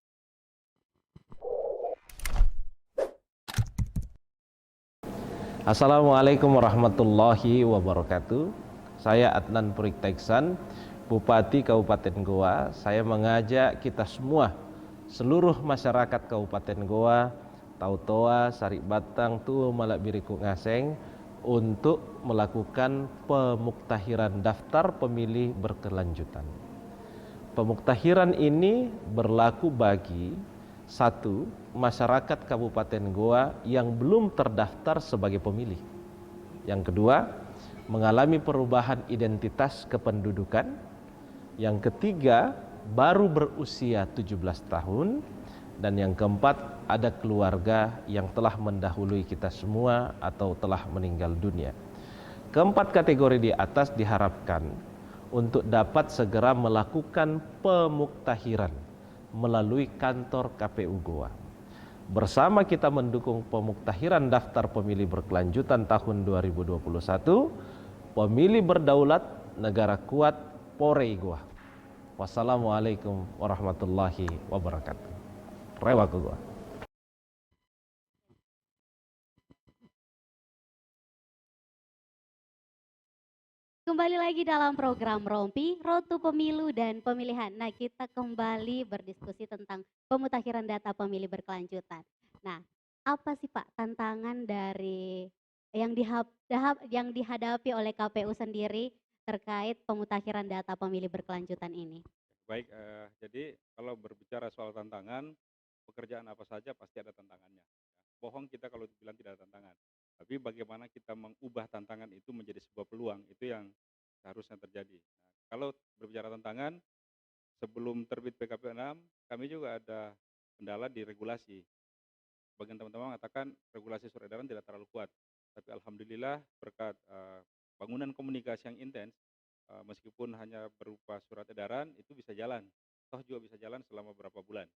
E: Assalamualaikum warahmatullahi wabarakatuh. Saya Adnan Puriktaiksan, Bupati Kabupaten Goa. Saya mengajak kita semua, seluruh masyarakat Kabupaten Goa, Tautoa, Saribatang, Tuo, Malakbiriku, Ngaseng, untuk melakukan pemuktahiran daftar pemilih berkelanjutan. Pemuktahiran ini berlaku bagi satu, masyarakat Kabupaten Goa yang belum terdaftar sebagai pemilih. Yang kedua, mengalami perubahan identitas kependudukan. Yang ketiga, baru berusia 17 tahun. Dan yang keempat, ada keluarga yang telah mendahului kita semua atau telah meninggal dunia. Keempat kategori di atas diharapkan untuk dapat segera melakukan pemuktahiran melalui kantor KPU Goa. Bersama kita mendukung pemuktahiran daftar pemilih berkelanjutan tahun 2021, pemilih berdaulat, negara kuat, Porei Goa. Wassalamualaikum warahmatullahi wabarakatuh. Rewa ke Goa.
B: Kembali lagi dalam program Rompi, Rotu Pemilu dan Pemilihan. Nah, kita kembali berdiskusi tentang pemutakhiran data pemilih berkelanjutan. Nah, apa sih Pak tantangan dari yang dihadapi oleh KPU sendiri terkait pemutakhiran data pemilih berkelanjutan ini?
C: Baik, jadi kalau berbicara soal tantangan, pekerjaan apa saja pasti ada tantangannya. Bohong kita kalau bilang tidak ada tantangan. Tapi bagaimana kita mengubah tantangan itu menjadi sebuah peluang, itu yang seharusnya terjadi. Nah, kalau berbicara tantangan, sebelum terbit PKPU 6, kami juga ada kendala di regulasi. Bagian teman-teman mengatakan regulasi surat edaran tidak terlalu kuat. Tapi alhamdulillah berkat bangunan komunikasi yang intens, meskipun hanya berupa surat edaran, itu bisa jalan. Toh juga bisa jalan selama beberapa bulan.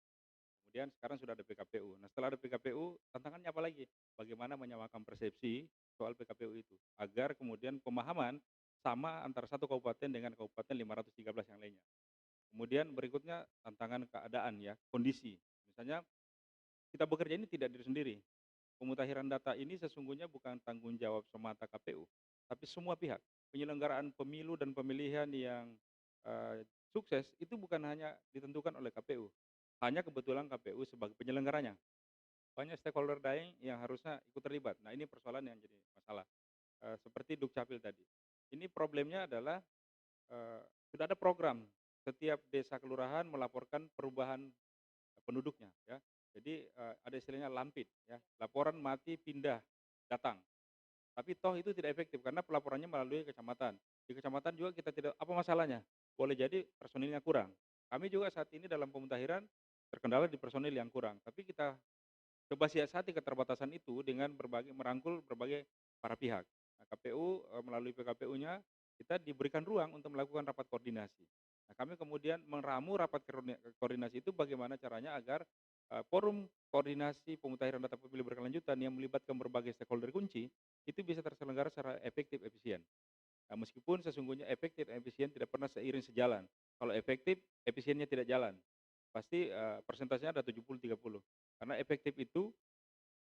C: Kemudian sekarang sudah ada PKPU. Nah setelah ada PKPU, tantangannya apa lagi? Bagaimana menyamakan persepsi soal PKPU itu. Agar kemudian pemahaman sama antara satu kabupaten dengan kabupaten 513 yang lainnya. Kemudian berikutnya tantangan keadaan ya, kondisi. Misalnya kita bekerja ini tidak diri sendiri. Pemutakhiran data ini sesungguhnya bukan tanggung jawab semata KPU, tapi semua pihak. Penyelenggaraan pemilu dan pemilihan yang sukses itu bukan hanya ditentukan oleh KPU, hanya kebetulan KPU sebagai penyelenggaranya. Banyak stakeholder lain yang harusnya ikut terlibat. Nah ini persoalan yang jadi masalah. Seperti Dukcapil tadi. Ini problemnya adalah sudah ada program, setiap desa kelurahan melaporkan perubahan penduduknya ya. Jadi ada istilahnya lampit ya, laporan mati pindah datang. Tapi toh itu tidak efektif karena pelaporannya melalui kecamatan. Di kecamatan juga kita tidak apa masalahnya? Boleh jadi personilnya kurang. Kami juga saat ini dalam pemutakhiran terkendala di personil yang kurang. Tapi kita coba siasati keterbatasan itu dengan merangkul berbagai para pihak. Nah, KPU melalui PKPU-nya kita diberikan ruang untuk melakukan rapat koordinasi. Nah, kami kemudian meramu rapat koordinasi itu bagaimana caranya agar forum koordinasi pemutakhiran data pemilih berkelanjutan yang melibatkan berbagai stakeholder kunci itu bisa terselenggara secara efektif efisien. Nah, meskipun sesungguhnya efektif dan efisien tidak pernah seiring sejalan. Kalau efektif, efisiennya tidak jalan. Pasti persentasenya ada 70-30. Karena efektif itu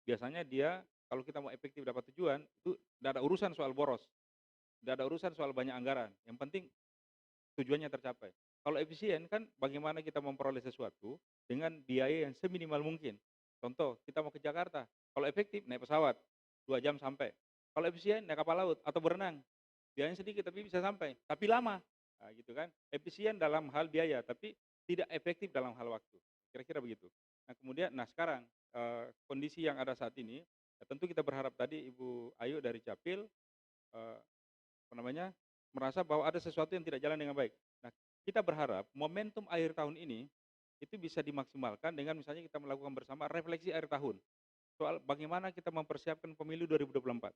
C: biasanya dia kalau kita mau efektif dapat tujuan itu tidak ada urusan soal boros. Tidak ada urusan soal banyak anggaran. Yang penting tujuannya tercapai. Kalau efisien kan bagaimana kita memperoleh sesuatu dengan biaya yang seminimal mungkin. Contoh, kita mau ke Jakarta. Kalau efektif naik pesawat 2 jam sampai. Kalau efisien naik kapal laut atau berenang. Biayanya sedikit tapi bisa sampai, tapi lama. Nah, gitu kan. Efisien dalam hal biaya tapi tidak efektif dalam hal waktu. Kira-kira begitu. Nah, kemudian sekarang kondisi yang ada saat ini tentu kita berharap tadi Ibu Ayu dari Capil merasa bahwa ada sesuatu yang tidak jalan dengan baik. Nah, kita berharap momentum akhir tahun ini itu bisa dimaksimalkan dengan misalnya kita melakukan bersama refleksi akhir tahun soal bagaimana kita mempersiapkan pemilu 2024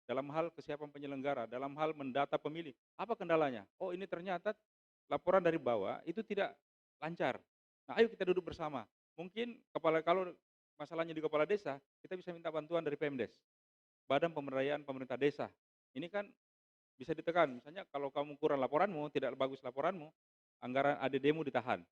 C: dalam hal kesiapan penyelenggara, dalam hal mendata pemilih. Apa kendalanya? Oh, ini ternyata laporan dari bawah itu tidak lancar. Nah, ayo kita duduk bersama. Mungkin kalau masalahnya di kepala desa, kita bisa minta bantuan dari Pemdes, Badan Pemberdayaan Pemerintah Desa. Ini kan bisa ditekan. Misalnya kalau kamu kurang laporanmu, tidak bagus laporanmu, anggaran ADD-mu ditahan.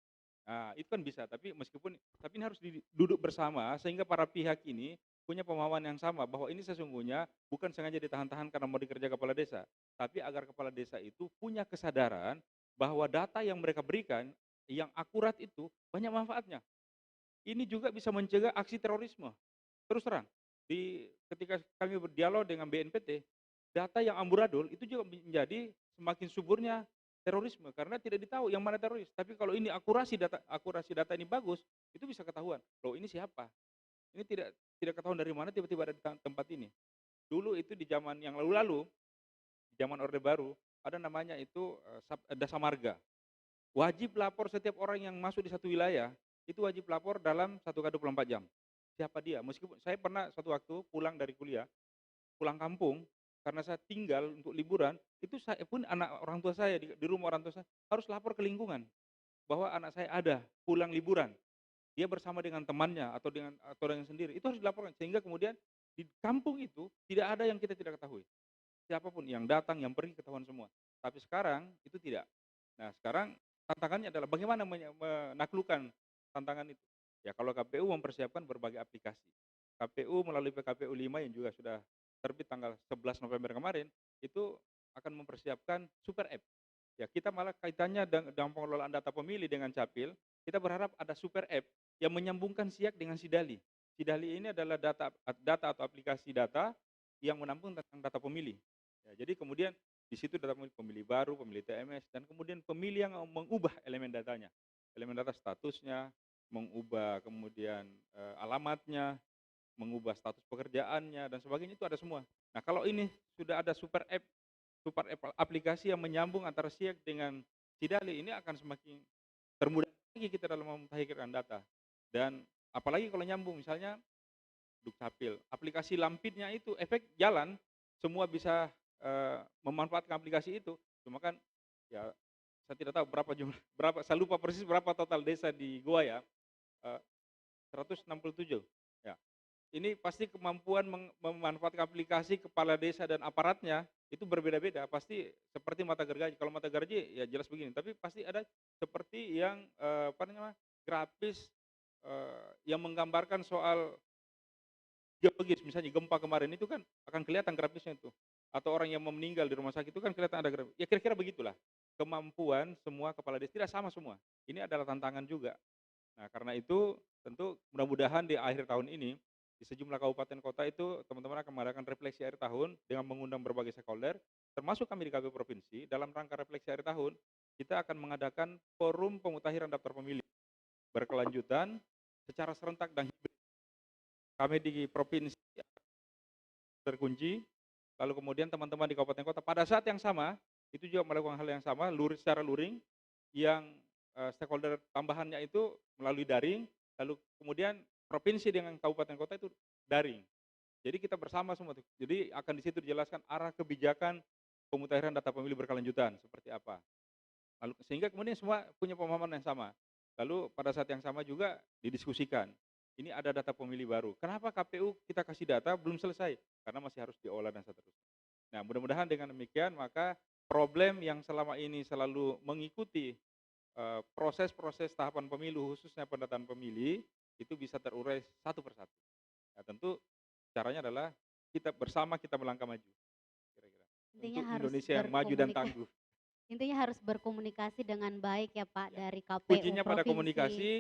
C: Nah, itu kan bisa, tapi ini harus duduk bersama sehingga para pihak ini punya pemahaman yang sama bahwa ini sesungguhnya bukan sengaja ditahan-tahan karena mau dikerja kepala desa, tapi agar kepala desa itu punya kesadaran bahwa data yang mereka berikan yang akurat itu banyak manfaatnya. Ini juga bisa mencegah aksi terorisme. Terus terang, ketika kami berdialog dengan BNPT, data yang amburadul itu juga menjadi semakin suburnya terorisme karena tidak ditahu yang mana teroris. Tapi kalau ini akurasi data ini bagus, itu bisa ketahuan. Loh, ini siapa? Ini tidak ketahuan dari mana tiba-tiba ada di tempat ini. Dulu itu di zaman yang lalu-lalu, di zaman Orde Baru, ada namanya itu Dasa Marga. Wajib lapor setiap orang yang masuk di satu wilayah, itu wajib lapor dalam 1x24 jam. Siapa dia? Meskipun saya pernah suatu waktu pulang dari kuliah, pulang kampung, karena saya tinggal untuk liburan, itu saya pun orang tua saya di rumah orang tua saya harus lapor ke lingkungan bahwa anak saya ada pulang liburan. Dia bersama dengan temannya atau dengan sendiri. Itu harus dilaporkan sehingga kemudian di kampung itu tidak ada yang kita tidak ketahui. Siapapun yang datang, yang pergi ketahuan semua. Tapi sekarang itu tidak. Nah, sekarang tantangannya adalah bagaimana menaklukkan tantangan itu. Ya, kalau KPU mempersiapkan berbagai aplikasi. KPU melalui PKPU 5 yang juga sudah terbit tanggal 11 November kemarin, itu akan mempersiapkan super app. Ya, kita malah kaitannya dengan pengelolaan data pemilih dengan Capil, kita berharap ada super app yang menyambungkan SIAK dengan SIDALI. Sidali ini adalah data atau aplikasi data yang menampung tentang data pemilih. Ya, jadi kemudian di situ data pemilih baru, pemilih TMS, dan kemudian pemilih yang mengubah elemen datanya. Elemen data statusnya, mengubah kemudian alamatnya, mengubah status pekerjaannya, dan sebagainya, itu ada semua. Nah, kalau ini sudah ada super app aplikasi yang menyambung antara SIAK dengan Sidali, ini akan semakin termudah lagi kita dalam memutakhirkan data. Dan apalagi kalau nyambung, misalnya Dukcapil, aplikasi Lampitnya itu efek jalan, semua bisa memanfaatkan aplikasi itu. Cuma kan ya saya tidak tahu saya lupa persis berapa total desa di Goa ya, 167 ya. Ini pasti kemampuan memanfaatkan aplikasi kepala desa dan aparatnya itu berbeda-beda, pasti seperti mata gergaji. Kalau mata gergaji ya jelas begini, tapi pasti ada seperti yang grafis yang menggambarkan soal geologis, misalnya gempa kemarin itu kan akan kelihatan grafisnya itu, atau orang yang meninggal di rumah sakit itu kan kelihatan ada grafis. Ya kira-kira begitulah kemampuan semua kepala desa, tidak sama semua. Ini adalah tantangan juga. Nah, karena itu tentu mudah-mudahan di akhir tahun ini di sejumlah kabupaten kota itu teman-teman akan mengadakan refleksi akhir tahun dengan mengundang berbagai stakeholder, termasuk kami di KPU Provinsi. Dalam rangka refleksi akhir tahun, kita akan mengadakan forum pemutakhiran daftar pemilih berkelanjutan secara serentak dan hibrid. Kami di provinsi terkunci, lalu kemudian teman-teman di kabupaten kota pada saat yang sama itu juga melakukan hal yang sama, secara luring, yang stakeholder tambahannya itu melalui daring, lalu kemudian provinsi dengan kabupaten kota itu daring. Jadi kita bersama semua. Jadi akan di situ dijelaskan arah kebijakan pemutakhiran data pemilih berkelanjutan seperti apa. Lalu sehingga kemudian semua punya pemahaman yang sama. Lalu pada saat yang sama juga didiskusikan. Ini ada data pemilih baru. Kenapa KPU kita kasih data belum selesai? Karena masih harus diolah dan seterusnya. Nah, mudah-mudahan dengan demikian maka problem yang selama ini selalu mengikuti proses-proses tahapan pemilu, khususnya pendataan pemilih, itu bisa terurai satu persatu. Nah, tentu caranya adalah kita bersama kita melangkah maju. Kira-kira.
B: Intinya
C: Untuk
B: harus
C: Indonesia yang maju dan tangguh.
B: Intinya harus berkomunikasi dengan baik ya Pak, dari KPU
C: Kuncinya pada
B: provinsi.
C: komunikasi,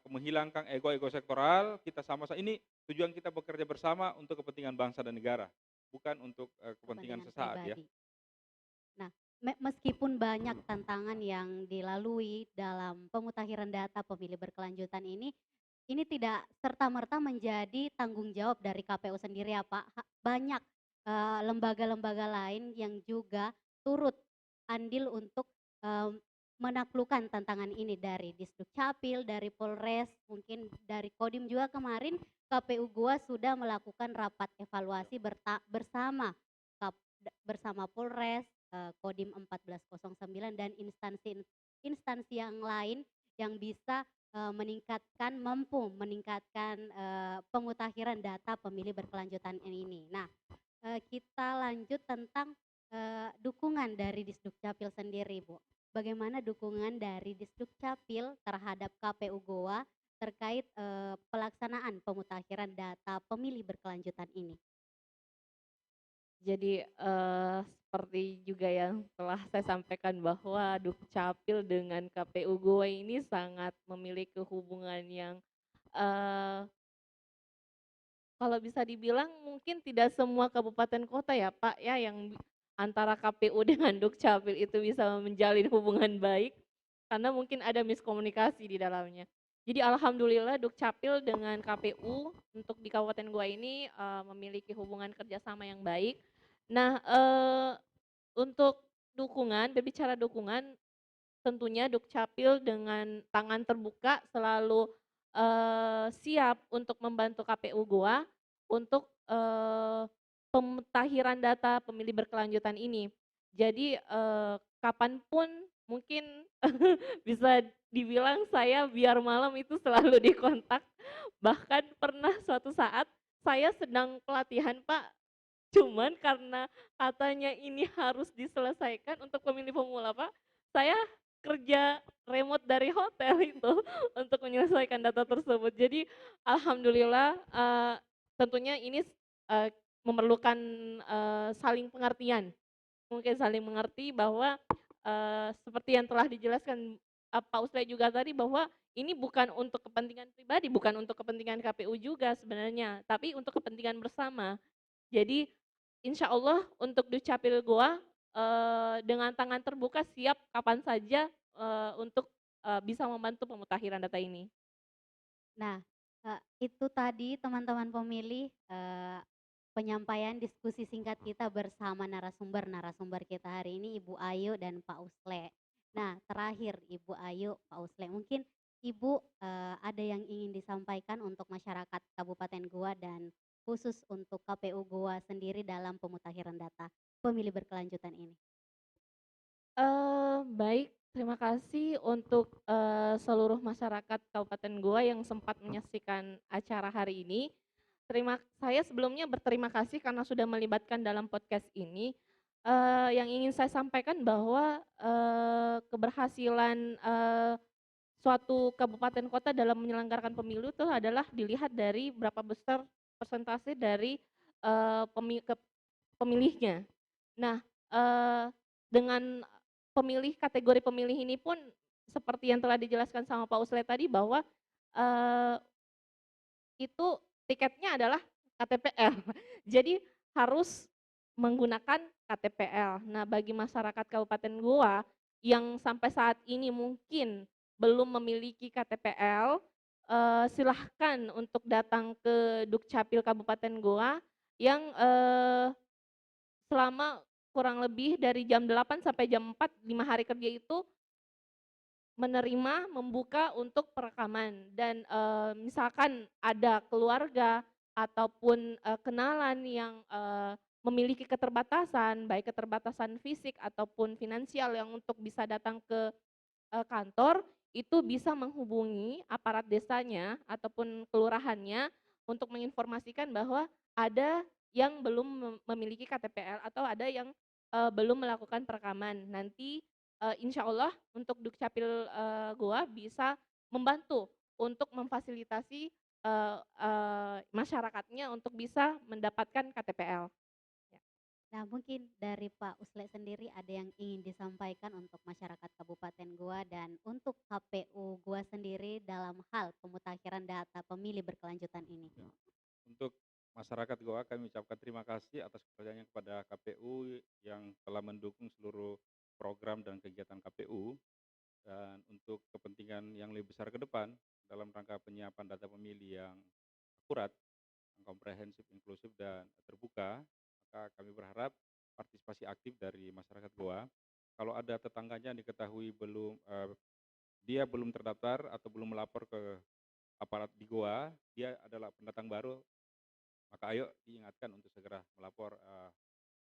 C: menghilangkan ego-ego sektoral, kita sama-sama ini tujuan kita bekerja bersama untuk kepentingan bangsa dan negara, bukan untuk kepentingan sesaat ya.
B: Pribadi. Nah, meskipun banyak tantangan yang dilalui dalam pemutakhiran data pemilih berkelanjutan ini tidak serta-merta menjadi tanggung jawab dari KPU sendiri ya Pak. Banyak lembaga-lembaga lain yang juga turut andil untuk menaklukkan tantangan ini, dari Disdukcapil, dari Polres, mungkin dari Kodim juga. Kemarin KPU Goa sudah melakukan rapat evaluasi bersama Polres, Kodim 1409 dan instansi yang lain yang bisa mampu meningkatkan pemutakhiran data pemilih berkelanjutan ini. Nah, kita lanjut tentang dukungan dari Disdukcapil sendiri, Bu. Bagaimana dukungan dari Disdukcapil terhadap KPU Goa terkait pelaksanaan pemutakhiran data pemilih berkelanjutan ini?
D: Jadi seperti juga yang telah saya sampaikan bahwa Dukcapil dengan KPU Goa ini sangat memiliki hubungan yang kalau bisa dibilang mungkin tidak semua kabupaten kota ya Pak ya yang antara KPU dengan Dukcapil itu bisa menjalin hubungan baik, karena mungkin ada miskomunikasi di dalamnya. Jadi alhamdulillah Dukcapil dengan KPU untuk di Kabupaten Goa ini memiliki hubungan kerjasama yang baik. Nah, untuk dukungan, berbicara dukungan, tentunya Dukcapil dengan tangan terbuka selalu siap untuk membantu KPU Goa untuk pemutakhiran data pemilih berkelanjutan ini. Jadi kapanpun mungkin bisa dibilang saya biar malam itu selalu dikontak. Bahkan pernah suatu saat saya sedang pelatihan Pak, cuman karena katanya ini harus diselesaikan untuk pemilih pemula Pak, saya kerja remote dari hotel itu untuk menyelesaikan data tersebut. Jadi alhamdulillah tentunya ini memerlukan saling pengertian. Mungkin saling mengerti bahwa seperti yang telah dijelaskan Pak Usle juga tadi bahwa ini bukan untuk kepentingan pribadi, bukan untuk kepentingan KPU juga sebenarnya, tapi untuk kepentingan bersama. Jadi insya Allah untuk Dukcapil Goa dengan tangan terbuka siap kapan saja untuk bisa membantu pemutakhiran data ini.
B: Nah, itu tadi teman-teman pemilih penyampaian diskusi singkat kita bersama narasumber kita hari ini Ibu Ayu dan Pak Usle. Nah, terakhir Ibu Ayu, Pak Usle, mungkin Ibu ada yang ingin disampaikan untuk masyarakat Kabupaten Goa dan khusus untuk KPU Goa sendiri dalam pemutakhiran data pemilih berkelanjutan ini.
D: Baik, terima kasih untuk seluruh masyarakat Kabupaten Goa yang sempat menyaksikan acara hari ini. Saya sebelumnya berterima kasih karena sudah melibatkan dalam podcast ini. Yang ingin saya sampaikan bahwa keberhasilan suatu kabupaten kota dalam menyelenggarakan pemilu itu adalah dilihat dari berapa besar persentase dari pemilihnya. Nah, dengan kategori pemilih ini pun seperti yang telah dijelaskan sama Pak Usle tadi bahwa itu tiketnya adalah KTPL. Jadi harus menggunakan KTPL. Nah, bagi masyarakat Kabupaten Goa yang sampai saat ini mungkin belum memiliki KTPL, silahkan untuk datang ke Dukcapil Kabupaten Goa yang selama kurang lebih dari jam 8 sampai jam 4, 5 hari kerja itu menerima, membuka untuk perekaman dan misalkan ada keluarga ataupun kenalan yang memiliki keterbatasan, baik keterbatasan fisik ataupun finansial yang untuk bisa datang ke kantor, itu bisa menghubungi aparat desanya ataupun kelurahannya untuk menginformasikan bahwa ada yang belum memiliki KTPL atau ada yang belum melakukan perekaman. Nanti insya Allah untuk Dukcapil Goa bisa membantu untuk memfasilitasi masyarakatnya untuk bisa mendapatkan KTPL. Ya.
B: Nah, mungkin dari Pak Usle sendiri ada yang ingin disampaikan untuk masyarakat Kabupaten Goa dan untuk KPU Goa sendiri dalam hal pemutakhiran data pemilih berkelanjutan ini.
C: Untuk masyarakat Goa kami ucapkan terima kasih atas kerjanya kepada KPU yang telah mendukung seluruh program dan kegiatan KPU, dan untuk kepentingan yang lebih besar ke depan dalam rangka penyiapan data pemilih yang akurat, komprehensif, inklusif, dan terbuka, maka kami berharap partisipasi aktif dari masyarakat Goa. Kalau ada tetangganya yang diketahui dia belum terdaftar atau belum melapor ke aparat di Goa, dia adalah pendatang baru, maka ayo diingatkan untuk segera melapor.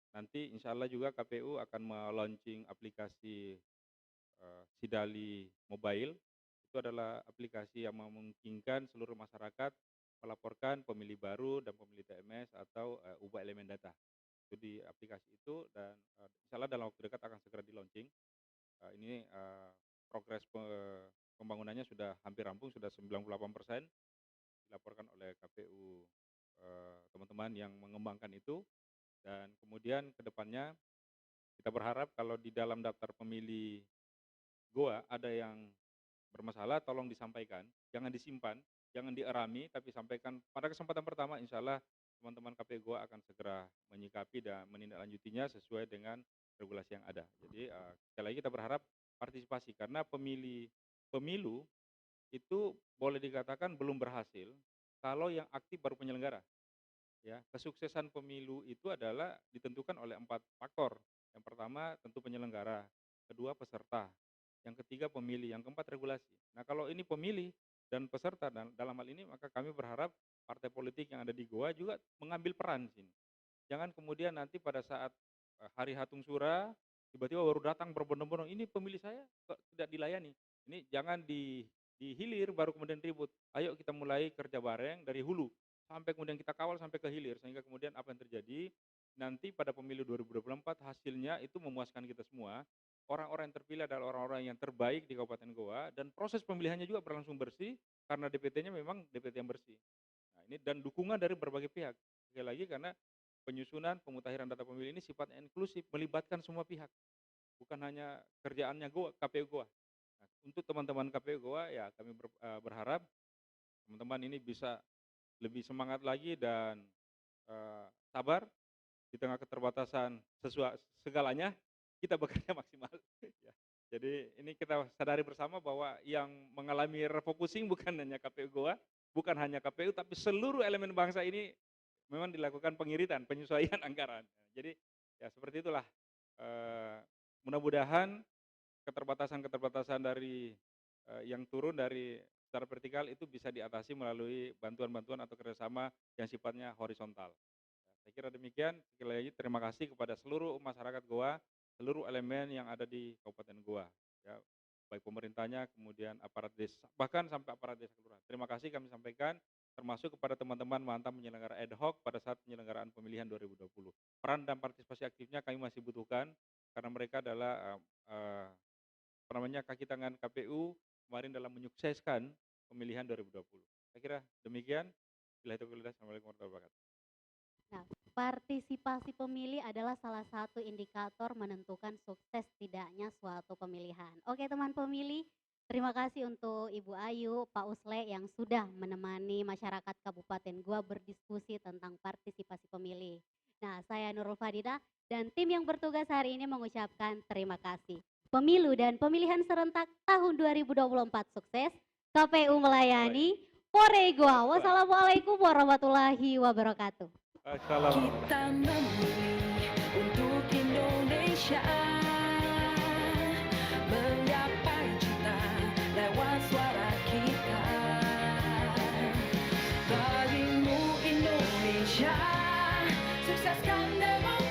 C: Nanti insya Allah juga KPU akan meluncing aplikasi Sidali Mobile. Itu adalah aplikasi yang memungkinkan seluruh masyarakat melaporkan pemilih baru dan pemilih TMS atau ubah elemen data. Itu di aplikasi itu, dan insya Allah dalam waktu dekat akan segera di launching. Ini progres pembangunannya sudah hampir rampung, sudah 98% dilaporkan oleh KPU teman-teman yang mengembangkan itu. Dan kemudian ke depannya kita berharap kalau di dalam daftar pemilih Goa ada yang bermasalah, tolong disampaikan, jangan disimpan, jangan dierami, tapi sampaikan pada kesempatan pertama. Insya Allah teman-teman KPU Goa akan segera menyikapi dan menindaklanjutinya sesuai dengan regulasi yang ada. Jadi sekali lagi kita berharap partisipasi, karena pemilu itu boleh dikatakan belum berhasil kalau yang aktif baru penyelenggara. Ya, kesuksesan pemilu itu adalah ditentukan oleh 4 faktor. Yang pertama tentu penyelenggara, kedua peserta, yang ketiga pemilih, yang keempat regulasi. Nah, kalau ini pemilih dan peserta, dan dalam hal ini maka kami berharap partai politik yang ada di Goa juga mengambil peran di sini. Jangan kemudian nanti pada saat hari Hatung Sura tiba-tiba baru datang berbondong-bondong, ini pemilih saya kok tidak dilayani. Ini jangan dihilir baru kemudian ribut. Ayo kita mulai kerja bareng dari hulu sampai kemudian kita kawal sampai ke hilir, sehingga kemudian apa yang terjadi nanti pada pemilu 2024 hasilnya itu memuaskan kita semua. Orang-orang yang terpilih adalah orang-orang yang terbaik di Kabupaten Goa, dan proses pemilihannya juga berlangsung bersih karena DPT-nya memang DPT yang bersih. Nah, ini dan dukungan dari berbagai pihak. Sekali lagi, karena penyusunan pemutakhiran data pemilih ini sifatnya inklusif, melibatkan semua pihak, bukan hanya kerjaannya KPU Goa. Nah, untuk teman-teman KPU Goa ya kami berharap teman-teman ini bisa lebih semangat lagi dan sabar di tengah keterbatasan segalanya kita bekerja maksimal. Ya. Jadi ini kita sadari bersama bahwa yang mengalami refocusing bukan hanya KPU Goa, bukan hanya KPU, tapi seluruh elemen bangsa ini memang dilakukan pengiritan, penyesuaian anggaran. Jadi ya seperti itulah. Mudah-mudahan keterbatasan-keterbatasan dari yang turun dari secara vertikal itu bisa diatasi melalui bantuan-bantuan atau kerjasama yang sifatnya horizontal. Saya kira demikian. Sekali lagi terima kasih kepada seluruh masyarakat Goa, seluruh elemen yang ada di Kabupaten Goa, ya, baik pemerintahnya, kemudian aparat desa, bahkan sampai aparat desa kelurahan. Terima kasih kami sampaikan, termasuk kepada teman-teman mantan penyelenggara ad hoc pada saat penyelenggaraan pemilihan 2020. Peran dan partisipasi aktifnya kami masih butuhkan karena mereka adalah kaki tangan KPU kemarin dalam menyukseskan pemilihan 2020. Saya kira demikian. Assalamualaikum warahmatullahi wabarakatuh.
B: Nah, partisipasi pemilih adalah salah satu indikator menentukan sukses tidaknya suatu pemilihan. Oke teman pemilih, terima kasih untuk Ibu Ayu, Pak Usle yang sudah menemani masyarakat Kabupaten Goa berdiskusi tentang partisipasi pemilih. Nah, saya Nurul Fadida dan tim yang bertugas hari ini mengucapkan terima kasih. Pemilu dan pemilihan serentak tahun 2024 sukses, KPU melayani, Pore Goa. Wassalamualaikum warahmatullahi wabarakatuh.
F: Kita memilih untuk Indonesia, menggapai cita lewat suara kita. Bagimu Indonesia, sukseskan demokrasi.